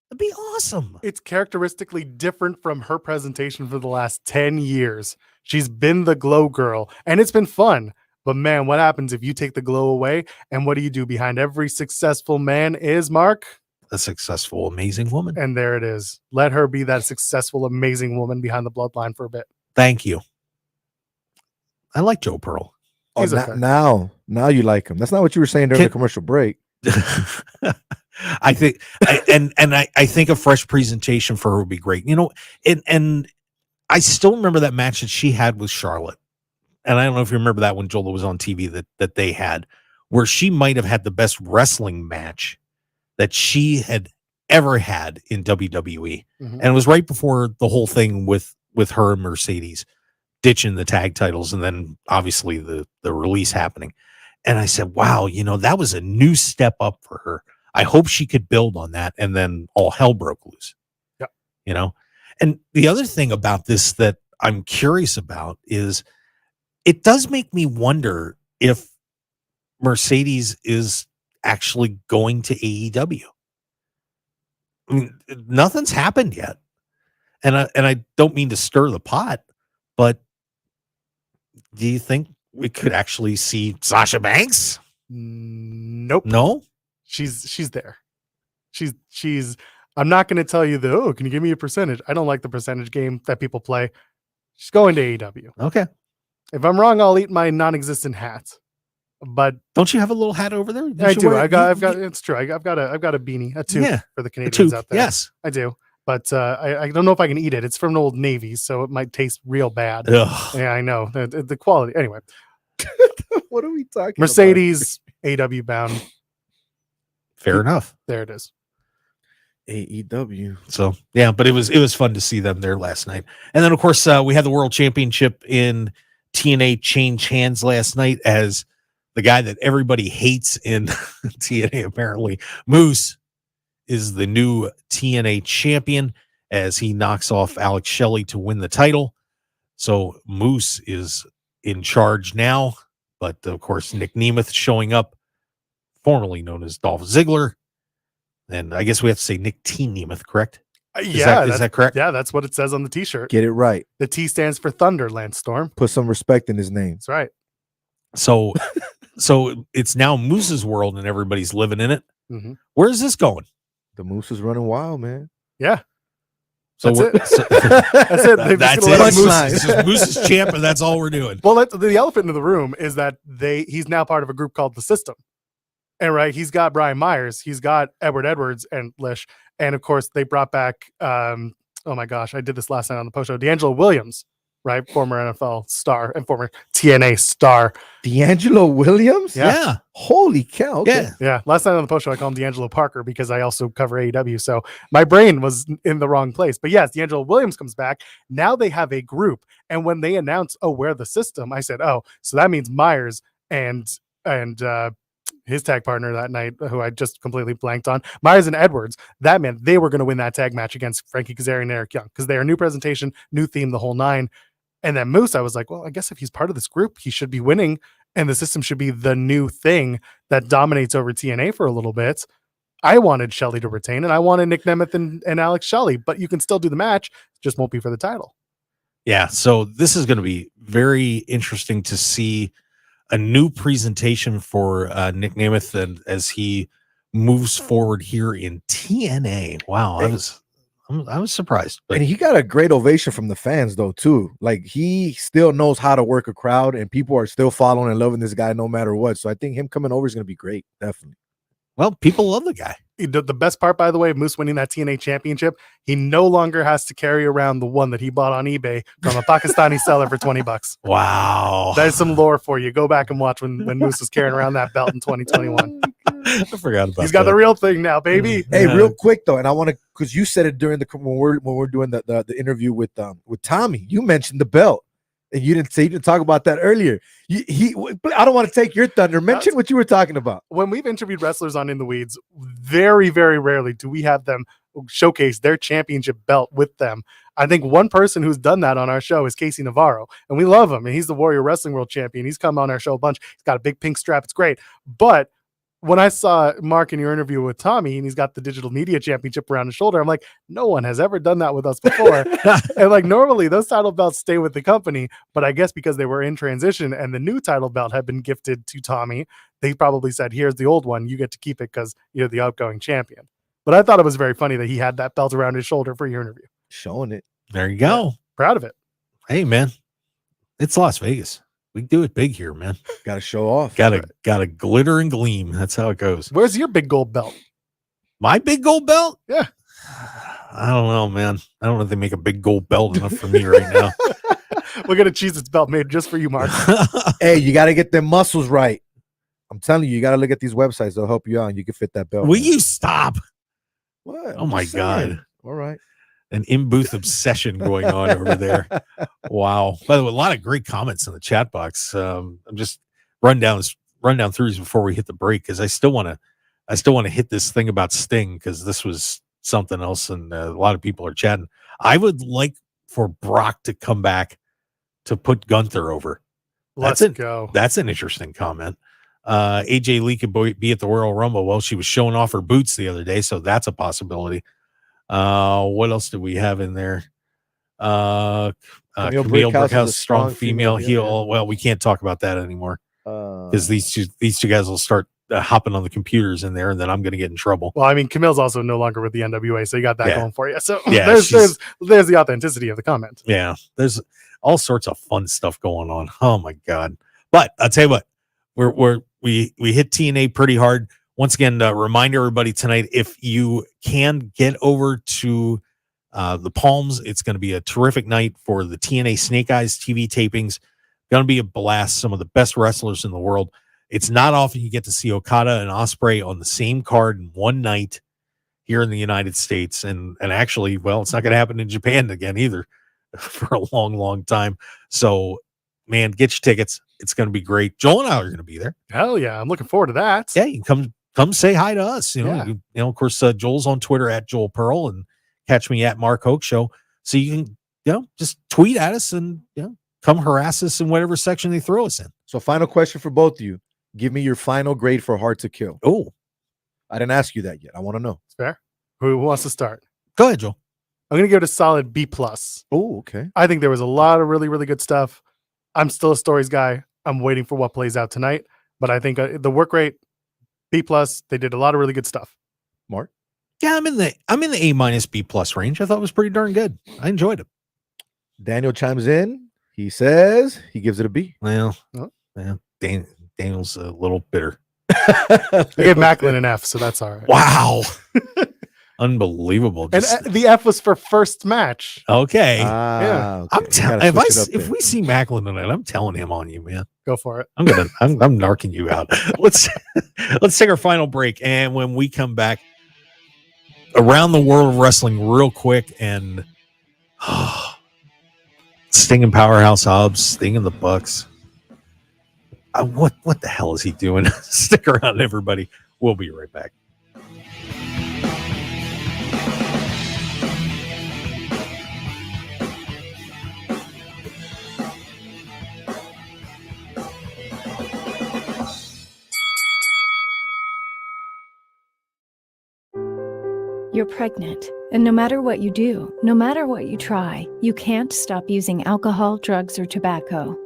That'd be awesome. It's characteristically different from her presentation for the last 10 years. She's been the glow girl, and it's been fun. But man, what happens if you take the glow away? And what do you do behind every successful man is, Mark? A successful, amazing woman. And there it is. Let her be that successful, amazing woman behind the Bloodline for a bit. Thank you. I like Joe Pearl. Oh, now you like him. That's not what you were saying during the commercial break. I think, I think a fresh presentation for her would be great. And I still remember that match that she had with Charlotte. And I don't know if you remember that when Joel was on TV that they had, where she might have had the best wrestling match that she had ever had in WWE. Mm-hmm. And it was right before the whole thing with her and Mercedes ditching the tag titles, and then obviously the release happening. And I said, wow, that was a new step up for her. I hope she could build on that. And then all hell broke loose. Yeah. And the other thing about this that I'm curious about is it does make me wonder if Mercedes is actually going to AEW. I mean, nothing's happened yet. And I don't mean to stir the pot, but do you think we could actually see Sasha Banks? Nope. No? She's there. She's I'm not going to tell you can you give me a percentage? I don't like the percentage game that people play. She's going to AEW. Okay. If I'm wrong, I'll eat my non-existent hat. But don't you have a little hat over there? I do. I've got it's true. I've got a beanie, a toque for the Canadians out there. Yes. I do. But I don't know if I can eat it. It's from an Old Navy, so it might taste real bad. Ugh. Yeah, I know. The quality. Anyway. What are we talking Mercedes, AW bound. Fair enough. There it is. AEW. So yeah, but it was fun to see them there last night. And then of course we had the World Championship in TNA change hands last night as the guy that everybody hates in TNA, apparently, Moose, is the new TNA champion as he knocks off Alex Shelley to win the title. So Moose is in charge now, but of course Nick Nemeth showing up, formerly known as Dolph Ziggler. And I guess we have to say Nick T. Nemeth, correct? Is that correct? Yeah, that's what it says on the T-shirt. Get it right. The T stands for Thunder, Lance Storm. Put some respect in his name. That's right. So it's now Moose's world and everybody's living in it. Mm-hmm. Where's this going? The Moose is running wild, man. Yeah. So that's it. That's it. That's it. Moose is Moose's champ, and that's all we're doing. Well, the elephant in the room is that he's now part of a group called The System. And right, he's got Brian Myers, he's got Edward Edwards and Lish, and of course they brought back oh my gosh, I did this last night on the post show, D'Angelo Williams, right? Former NFL star and former TNA star. D'Angelo Williams? Yeah. Holy cow. Okay. Yeah. Last night on the post show, I call him D'Angelo Parker because I also cover AEW. So my brain was in the wrong place. But yes, D'Angelo Williams comes back. Now they have a group. And when they announce, we're The System, I said, so that means Myers and his tag partner that night, who I just completely blanked on, Myers and Edwards, that meant they were going to win that tag match against Frankie Kazarian and Eric Young because they are new presentation, new theme, the whole nine. And then Moose, I was like, well, I guess if he's part of this group, he should be winning, and The System should be the new thing that dominates over TNA for a little bit. I wanted Shelley to retain, and I wanted Nick Nemeth and Alex Shelley, but you can still do the match, just won't be for the title. Yeah, so this is going to be very interesting to see a new presentation for Nick Nemeth and as he moves forward here in TNA. Wow, I was surprised. But and he got a great ovation from the fans, though, too. Like, he still knows how to work a crowd, and people are still following and loving this guy no matter what. So I think him coming over is going to be great, definitely. Well, people love the guy. The best part, by the way, Moose winning that TNA championship, he no longer has to carry around the one that he bought on eBay from a Pakistani seller for $20. Wow. That is some lore for you. Go back and watch when Moose was carrying around that belt in 2021. I forgot about He's got that. the real thing now, baby. Hey, real quick though, and I want to, because you said it during when we're doing the interview with Tommy, you mentioned the belt, and you didn't talk about that earlier. I don't want to take your thunder. Mention what you were talking about. When we've interviewed wrestlers on In the Weeds, very, very rarely do we have them showcase their championship belt with them. I think one person who's done that on our show is Casey Navarro, and we love him, and he's the Warrior Wrestling World Champion. He's come on our show a bunch. He's got a big pink strap. It's great. But when I saw Mark in your interview with Tommy and he's got the digital media championship around his shoulder, I'm like, no one has ever done that with us before. And like, normally those title belts stay with the company, but I guess because they were in transition and the new title belt had been gifted to Tommy, they probably said, here's the old one. You get to keep it because you're the outgoing champion. But I thought it was very funny that he had that belt around his shoulder for your interview. Showing it. There you go. Yeah, proud of it. Hey, man, it's Las Vegas. We do it big here, man. Got to show off. Got to glitter and gleam. That's how it goes. Where's your big gold belt? My big gold belt? Yeah. I don't know, man. I don't know if they make a big gold belt enough for me right now. We're going to choose its belt made just for you, Mark. Hey, you got to get them muscles right. I'm telling you, you got to look at these websites. They'll help you out, and you can fit that belt. Will you stop? What? Oh, my God. All right. An in-booth obsession going on over there. Wow. By the way, a lot of great comments in the chat box. I'm just run down through these before we hit the break because I still want to hit this thing about Sting because this was something else and a lot of people are chatting. I would like for Brock to come back to put Gunther over. Let's go. That's an interesting comment. AJ Lee could be at the Royal Rumble. Well, she was showing off her boots the other day, so that's a possibility. What else did we have in there? Camille Brickhouse is a strong female heel. Yeah. Well, we can't talk about that anymore because these two guys will start hopping on the computers in there, and then I'm going to get in trouble. Well, I mean, Camille's also no longer with the NWA, so you got that going for you. So Yeah, there's the authenticity of the comment. Yeah, there's all sorts of fun stuff going on. Oh my God! But I'll tell you what, we hit TNA pretty hard. Once again, remind everybody tonight, if you can get over to the Palms, it's going to be a terrific night for the TNA Snake Eyes TV tapings. Going to be a blast. Some of the best wrestlers in the world. It's not often you get to see Okada and Ospreay on the same card in one night here in the United States. And actually, well, it's not going to happen in Japan again either for a long, long time. So, man, get your tickets. It's going to be great. Joel and I are going to be there. Hell yeah. I'm looking forward to that. Yeah, you can come say hi to us. Of course, Joel's on Twitter at Joel Pearl and catch me at Mark Hoke Show. So you can, just tweet at us and, come harass us in whatever section they throw us in. So final question for both of you. Give me your final grade for Hard to Kill. Oh, I didn't ask you that yet. I want to know. It's fair. Who wants to start? Go ahead, Joel. I'm going to give it a solid B+. Oh, okay. I think there was a lot of really, really good stuff. I'm still a stories guy. I'm waiting for what plays out tonight. But I think the work rate, B+. They did a lot of really good stuff. Mark? Yeah, I'm in the A- B+ range. I thought it was pretty darn good. I enjoyed it. Daniel chimes in. He says he gives it a B. Well, Daniel's a little bitter. I gave Macklin an F, so that's all right. Wow. Unbelievable. And the F was for first match. Okay. Yeah. I'm telling if we see Macklin tonight, I'm telling him on you, man. Go for it. I'm narking you out. Let's take our final break. And when we come back, around the world of wrestling real quick, and Sting and Powerhouse Hobbs, Sting and the Bucks. What the hell is he doing? Stick around, everybody. We'll be right back. You're pregnant, and no matter what you do, no matter what you try, you can't stop using alcohol, drugs, or tobacco.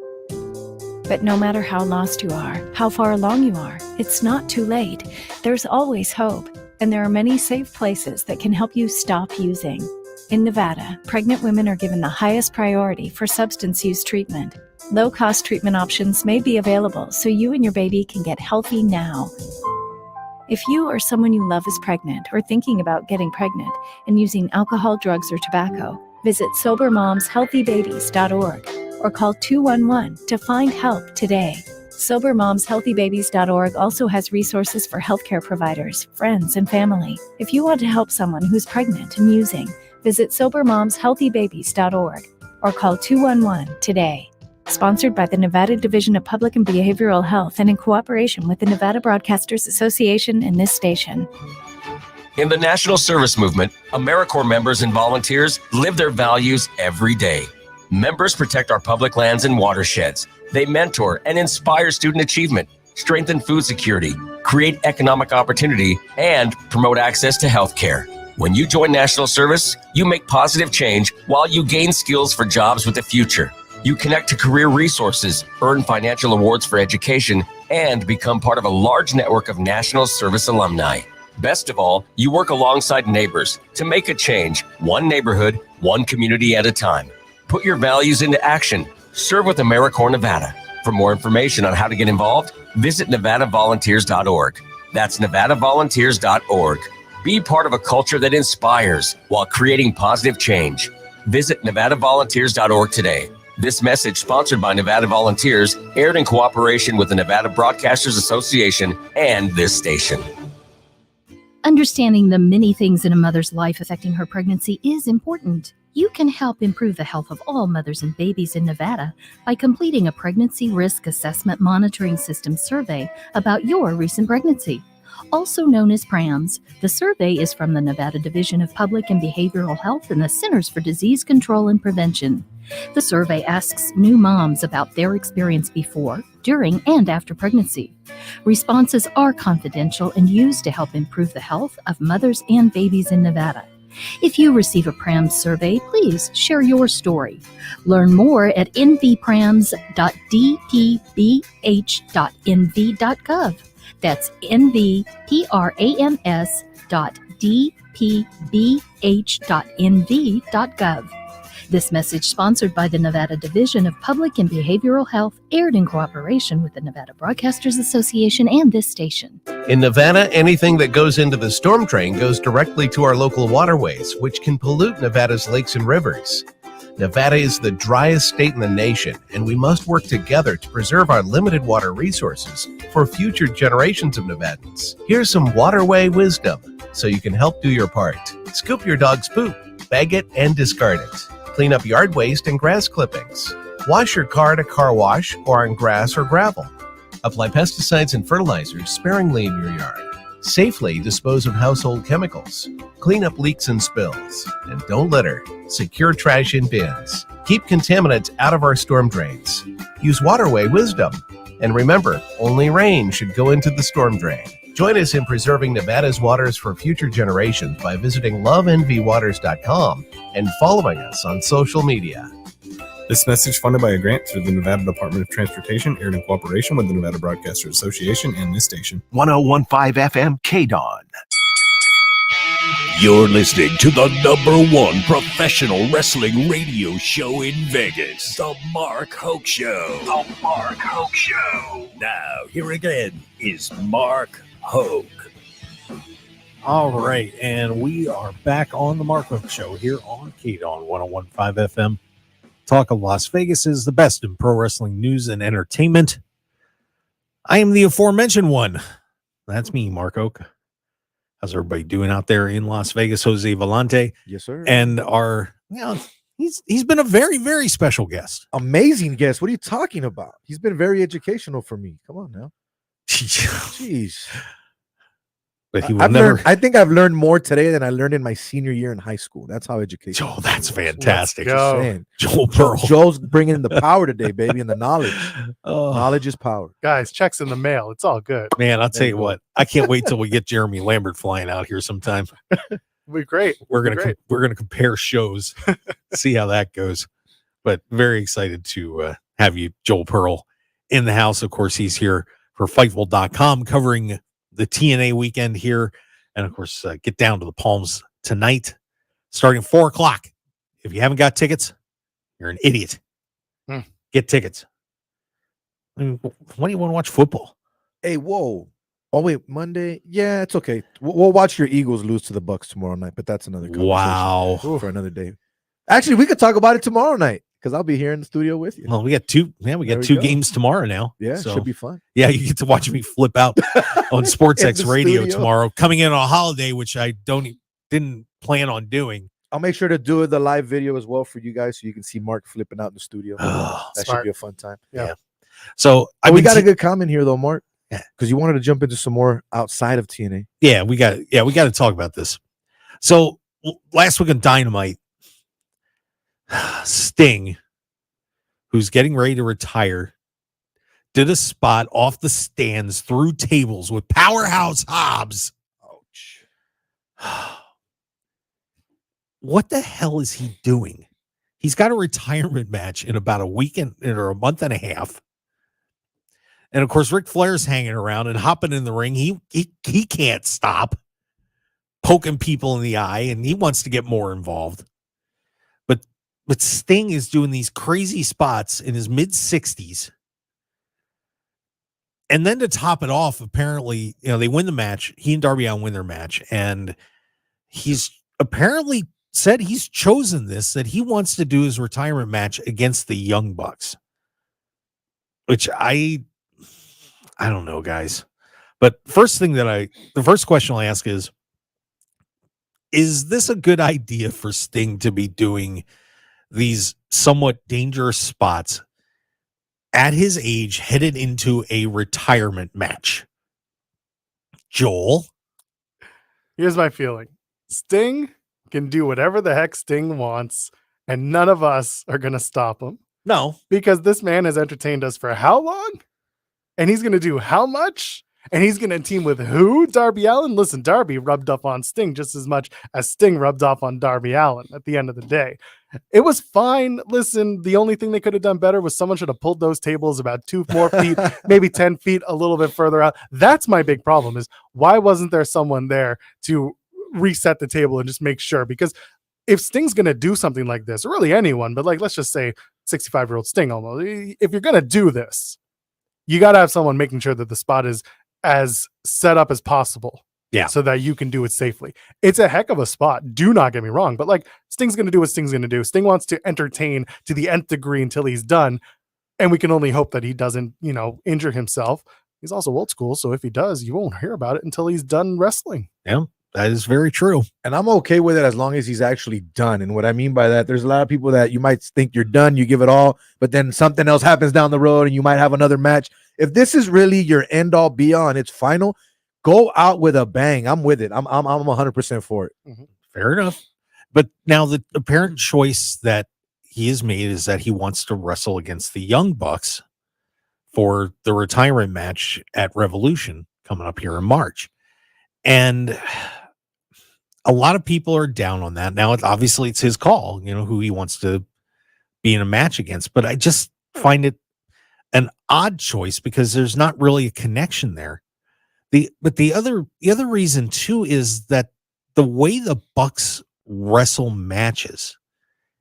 But no matter how lost you are, how far along you are, it's not too late. There's always hope, and there are many safe places that can help you stop using. In Nevada, pregnant women are given the highest priority for substance use treatment. Low-cost treatment options may be available so you and your baby can get healthy now. If you or someone you love is pregnant or thinking about getting pregnant and using alcohol, drugs, or tobacco, visit SoberMomsHealthyBabies.org or call 211 to find help today. SoberMomsHealthyBabies.org also has resources for healthcare providers, friends, and family. If you want to help someone who's pregnant and using, visit SoberMomsHealthyBabies.org or call 211 today. Sponsored by the Nevada Division of Public and Behavioral Health and in cooperation with the Nevada Broadcasters Association and this station. In the National Service Movement, AmeriCorps members and volunteers live their values every day. Members protect our public lands and watersheds. They mentor and inspire student achievement, strengthen food security, create economic opportunity, and promote access to health care. When you join National Service, you make positive change while you gain skills for jobs with the future. You connect to career resources, earn financial awards for education, and become part of a large network of National Service alumni. Best of all, you work alongside neighbors to make a change, one neighborhood, one community at a time. Put your values into action. Serve with AmeriCorps Nevada. For more information on how to get involved, visit NevadaVolunteers.org. That's NevadaVolunteers.org. Be part of a culture that inspires while creating positive change. Visit NevadaVolunteers.org today. This message, sponsored by Nevada Volunteers, aired in cooperation with the Nevada Broadcasters Association and this station. Understanding the many things in a mother's life affecting her pregnancy is important. You can help improve the health of all mothers and babies in Nevada by completing a pregnancy risk assessment monitoring system survey about your recent pregnancy. also known as PRAMS. The survey is from the Nevada Division of Public and Behavioral Health and the Centers for Disease Control and Prevention. The survey asks new moms about their experience before, during, and after pregnancy. Responses are confidential and used to help improve the health of mothers and babies in Nevada. If you receive a PRAMS survey, please share your story. Learn more at nvprams.dpbh.nv.gov. That's nvprams.dpbh.nv.gov. This message, sponsored by the Nevada Division of Public and Behavioral Health, aired in cooperation with the Nevada Broadcasters Association and this station. In Nevada, anything that goes into the storm drain goes directly to our local waterways, which can pollute Nevada's lakes and rivers. Nevada is the driest state in the nation, and we must work together to preserve our limited water resources for future generations of Nevadans. Here's some waterway wisdom so you can help do your part. Scoop your dog's poop, bag it, and discard it. Clean up yard waste and grass clippings. Wash your car at a car wash or on grass or gravel. Apply pesticides and fertilizers sparingly in your yard. Safely dispose of household chemicals. Clean up leaks and spills. And don't litter. Secure trash in bins. Keep contaminants out of our storm drains. Use waterway wisdom. And remember, only rain should go into the storm drain. Join us in preserving Nevada's waters for future generations by visiting lovenvwaters.com and following us on social media. This message funded by a grant through the Nevada Department of Transportation, aired in cooperation with the Nevada Broadcasters Association and this station. 1015 FM KDAWN. You're listening to the #1 professional wrestling radio show in Vegas, The Mark Hoke Show. The Mark Hoke Show. Now, here again is Mark Hoke. All right, and we are back on the Mark Hoke Show here on KDAWN 1015 FM. Talk of Las Vegas is the best in pro wrestling news and entertainment. I am the aforementioned one. That's me, Mark Hoke. How's everybody doing out there in Las Vegas? Jose Volonte. Yes, sir. And he's been a very, very special guest. Amazing guest. What are you talking about? He's been very educational for me. Come on now. Jeez. But he will never. I think I've learned more today than I learned in my senior year in high school. That's how education. Oh, that's fantastic. Joel Pearl. Joel's bringing the power today, baby, and the knowledge. Knowledge is power. Guys, checks in the mail. It's all good. Man, I'll tell you what. I can't wait till we get Jeremy Lambert flying out here sometime. We're great. We're gonna compare shows, see how that goes. But very excited to have you, Joel Pearl, in the house. Of course, he's here for Fightful.com covering the TNA weekend here. And of course, get down to the Palms tonight, starting 4:00. If you haven't got tickets, you're an idiot. Get tickets. I mean, why do you want to watch football? Hey, whoa. Oh, wait, Monday? Yeah, it's okay. We'll watch your Eagles lose to the Bucks tomorrow night, but that's another conversation. Wow. For another day. Actually, we could talk about it tomorrow night because I'll be here in the studio with you. Well, we got two games tomoror now. Yeah, so, should be fun. Yeah, you get to watch me flip out on SportsX Radio tomorrow, coming in on a holiday, which I didn't plan on doing. I'll make sure to do the live video as well for you guys so you can see Mark flipping out in the studio. That should be a fun time. Yeah. So we got a good comment here though, Mark. Because you wanted to jump into some more outside of TNA. Yeah, we got to talk about this. So last week on Dynamite, Sting, who's getting ready to retire, did a spot off the stands through tables with Powerhouse Hobbs. Ouch. What the hell is he doing? He's got a retirement match in about a weekend or a month and a half. And of course, Ric Flair's hanging around and hopping in the ring. He can't stop poking people in the eye, and he wants to get more involved. But Sting is doing these crazy spots in his mid-60s. And then to top it off, apparently, they win the match. He and Darby Allin win their match. And he's apparently said he's chosen this, that he wants to do his retirement match against the Young Bucks. Which I don't know, guys. But the first question I'll ask is this a good idea for Sting to be doing these somewhat dangerous spots at his age, headed into a retirement match? Joel. Here's my feeling. Sting can do whatever the heck Sting wants, and none of us are going to stop him. No. Because this man has entertained us for how long? And he's going to do how much? And he's going to team with who? Darby Allin? Listen, Darby rubbed up on Sting just as much as Sting rubbed off on Darby Allin at the end of the day. It was fine. Listen, the only thing they could have done better was someone should have pulled those tables about 2 more feet, maybe 10 feet a little bit further out. That's my big problem is why wasn't there someone there to reset the table and just make sure? Because if Sting's going to do something like this, or really anyone, but like, let's just say 65-year-old Sting almost, if you're going to do this, you got to have someone making sure that the spot is as set up as possible. Yeah. So that you can do it safely. It's a heck of a spot. Do not get me wrong. But like Sting's going to do what Sting's going to do. Sting wants to entertain to the nth degree until he's done. And we can only hope that he doesn't, injure himself. He's also old school. So if he does, you won't hear about it until he's done wrestling. Yeah, that is very true. And I'm okay with it as long as he's actually done. And what I mean by that, there's a lot of people that you might think you're done, you give it all, but then something else happens down the road and you might have another match. If this is really your end all be all and it's final, go out with a bang. I'm with it. I'm 100% for it. Mm-hmm. Fair enough. But now the apparent choice that he has made is that he wants to wrestle against the Young Bucks for the retirement match at Revolution coming up here in March. And a lot of people are down on that. Now, obviously it's his call, who he wants to be in a match against. But I just find it an odd choice because there's not really a connection there. But the other reason too is that the way the Bucks wrestle matches,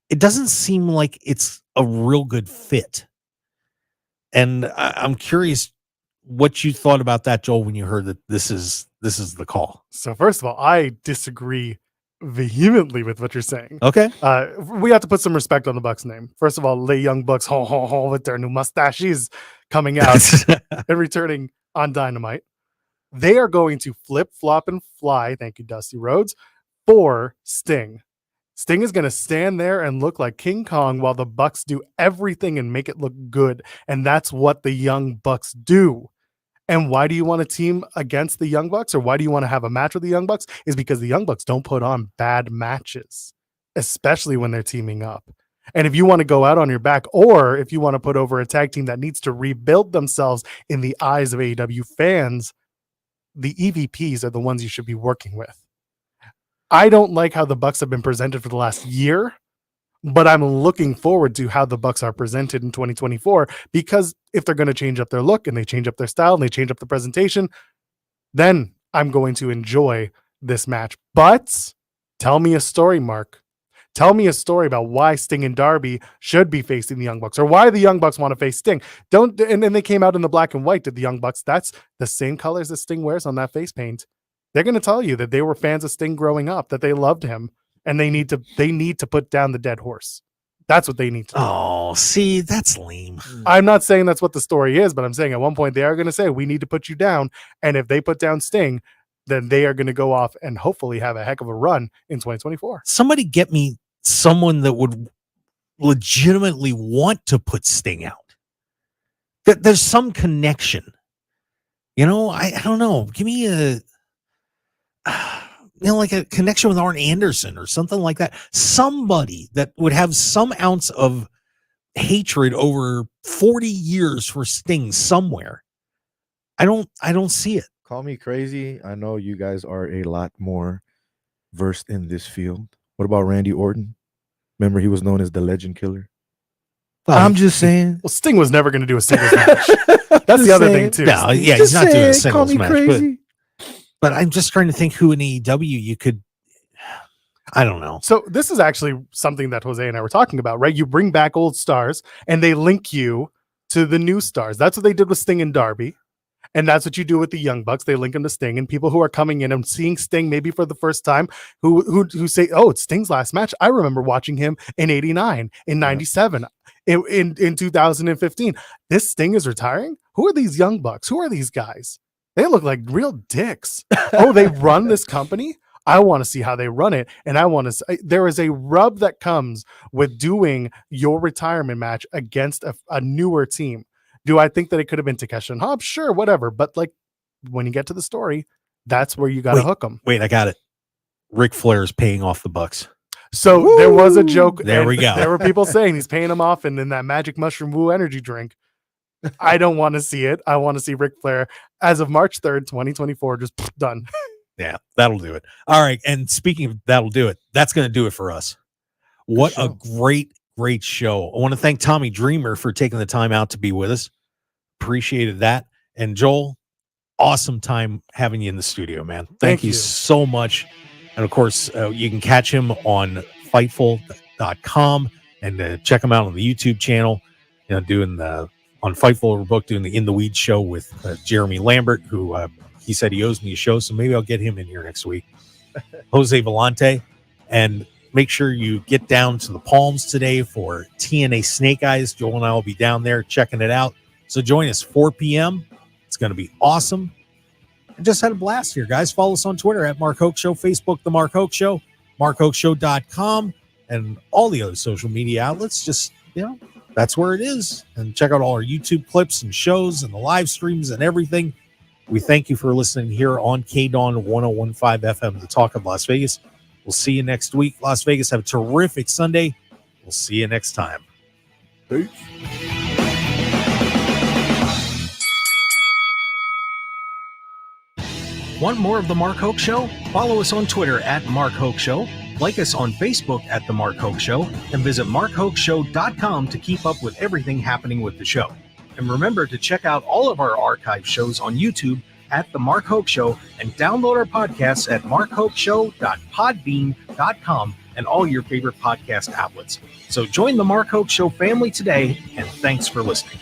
it doesn't seem like it's a real good fit. And I'm curious what you thought about that, Joel, when you heard that this is the call. So first of all, I disagree vehemently with what you're saying. Okay. We have to put some respect on the Bucks name. First of all, the Young Bucks, with their new mustaches coming out and returning on Dynamite. They are going to flip, flop, and fly, thank you, Dusty Rhodes, for Sting. Sting is going to stand there and look like King Kong while the Bucks do everything and make it look good. And that's what the Young Bucks do. And why do you want to team against the Young Bucks, or why do you want to have a match with the Young Bucks? Is because the Young Bucks don't put on bad matches, especially when they're teaming up. And if you want to go out on your back, or if you want to put over a tag team that needs to rebuild themselves in the eyes of AEW fans, the EVPs are the ones you should be working with. I don't like how the Bucks have been presented for the last year, but I'm looking forward to how the Bucks are presented in 2024, because if they're going to change up their look and they change up their style and they change up the presentation, then I'm going to enjoy this match. But tell me a story, Mark. Tell me a story about why Sting and Darby should be facing the Young Bucks, or why the Young Bucks want to face Sting. And then they came out in the black and white, did the Young Bucks. That's the same colors that Sting wears on that face paint. They're going to tell you that they were fans of Sting growing up, that they loved him, and they need to put down the dead horse. That's what they need to do. Oh, see, that's lame. I'm not saying that's what the story is, but I'm saying at one point they are going to say, we need to put you down. And if they put down Sting, then they are going to go off and hopefully have a heck of a run in 2024. Somebody get me someone that would legitimately want to put Sting out. There's some connection. I don't know. Give me like a connection with Arn Anderson or something like that. Somebody that would have some ounce of hatred over 40 years for Sting somewhere. I don't see it. Call me crazy. I know you guys are a lot more versed in this field. What about Randy Orton? Remember, he was known as the Legend Killer. Well, I'm just saying. Well, Sting was never going to do a singles match. That's the other thing too. No, yeah, he's not doing a singles match. Crazy. But I'm just trying to think who in AEW you could. I don't know. So this is actually something that Jose and I were talking about, right? You bring back old stars and they link you to the new stars. That's what they did with Sting and Darby. And that's what you do with the Young Bucks. They link them to Sting, and people who are coming in and seeing Sting maybe for the first time who say, oh, it's Sting's last match. I remember watching him in 89, in 97, in 2015. This Sting is retiring? Who are these Young Bucks? Who are these guys? They look like real dicks. Oh, they run this company? I want to see how they run it. And I want to, there is a rub that comes with doing your retirement match against a newer team. Do I think that it could have been Takeshi and Hobbs? Sure, whatever. But like when you get to the story, That's where you got to hook them. Wait, I got it. Ric Flair is paying off the Bucks. So there was a joke. There we go. There were people saying he's paying them off and in that magic mushroom woo energy drink. I don't want to see it. I want to see Ric Flair as of March 3rd, 2024, just done. Yeah, that'll do it. All right. And speaking of that'll do it, that's going to do it for us. What a great show. I want to thank Tommy Dreamer for taking the time out to be with us. Appreciated that. And Joel, awesome time having you in the studio, man. Thank you so much. And of course, you can catch him on Fightful.com and check him out on the YouTube channel. You know, doing the on Fightful we're both doing the In the Weeds show with Jeremy Lambert, who he said he owes me a show, so maybe I'll get him in here next week. Jose Volonte, and make sure you get down to the Palms today for TNA Snake Eyes. Joel and I will be down there checking it out. So join us 4 p.m. It's going to be awesome. I just had a blast here, guys. Follow us on Twitter at Mark Hoke Show, Facebook, The Mark Hoke Show, markhokeshow.com, and all the other social media outlets. Just, you know, that's where it is. And check out all our YouTube clips and shows and the live streams and everything. We thank you for listening here on KDAWN 101.5 FM, the Talk of Las Vegas. We'll see you next week. Las Vegas, have a terrific Sunday. We'll see you next time. Peace. Want more of The Mark Hoke Show? Follow us on Twitter at Mark Hoke Show, like us on Facebook at The Mark Hoke Show, and visit markhokeshow.com to keep up with everything happening with the show. And remember to check out all of our archive shows on YouTube at The Mark Hoke Show and download our podcasts at markhokeshow.podbean.com and all your favorite podcast outlets. So join The Mark Hoke Show family today, and thanks for listening.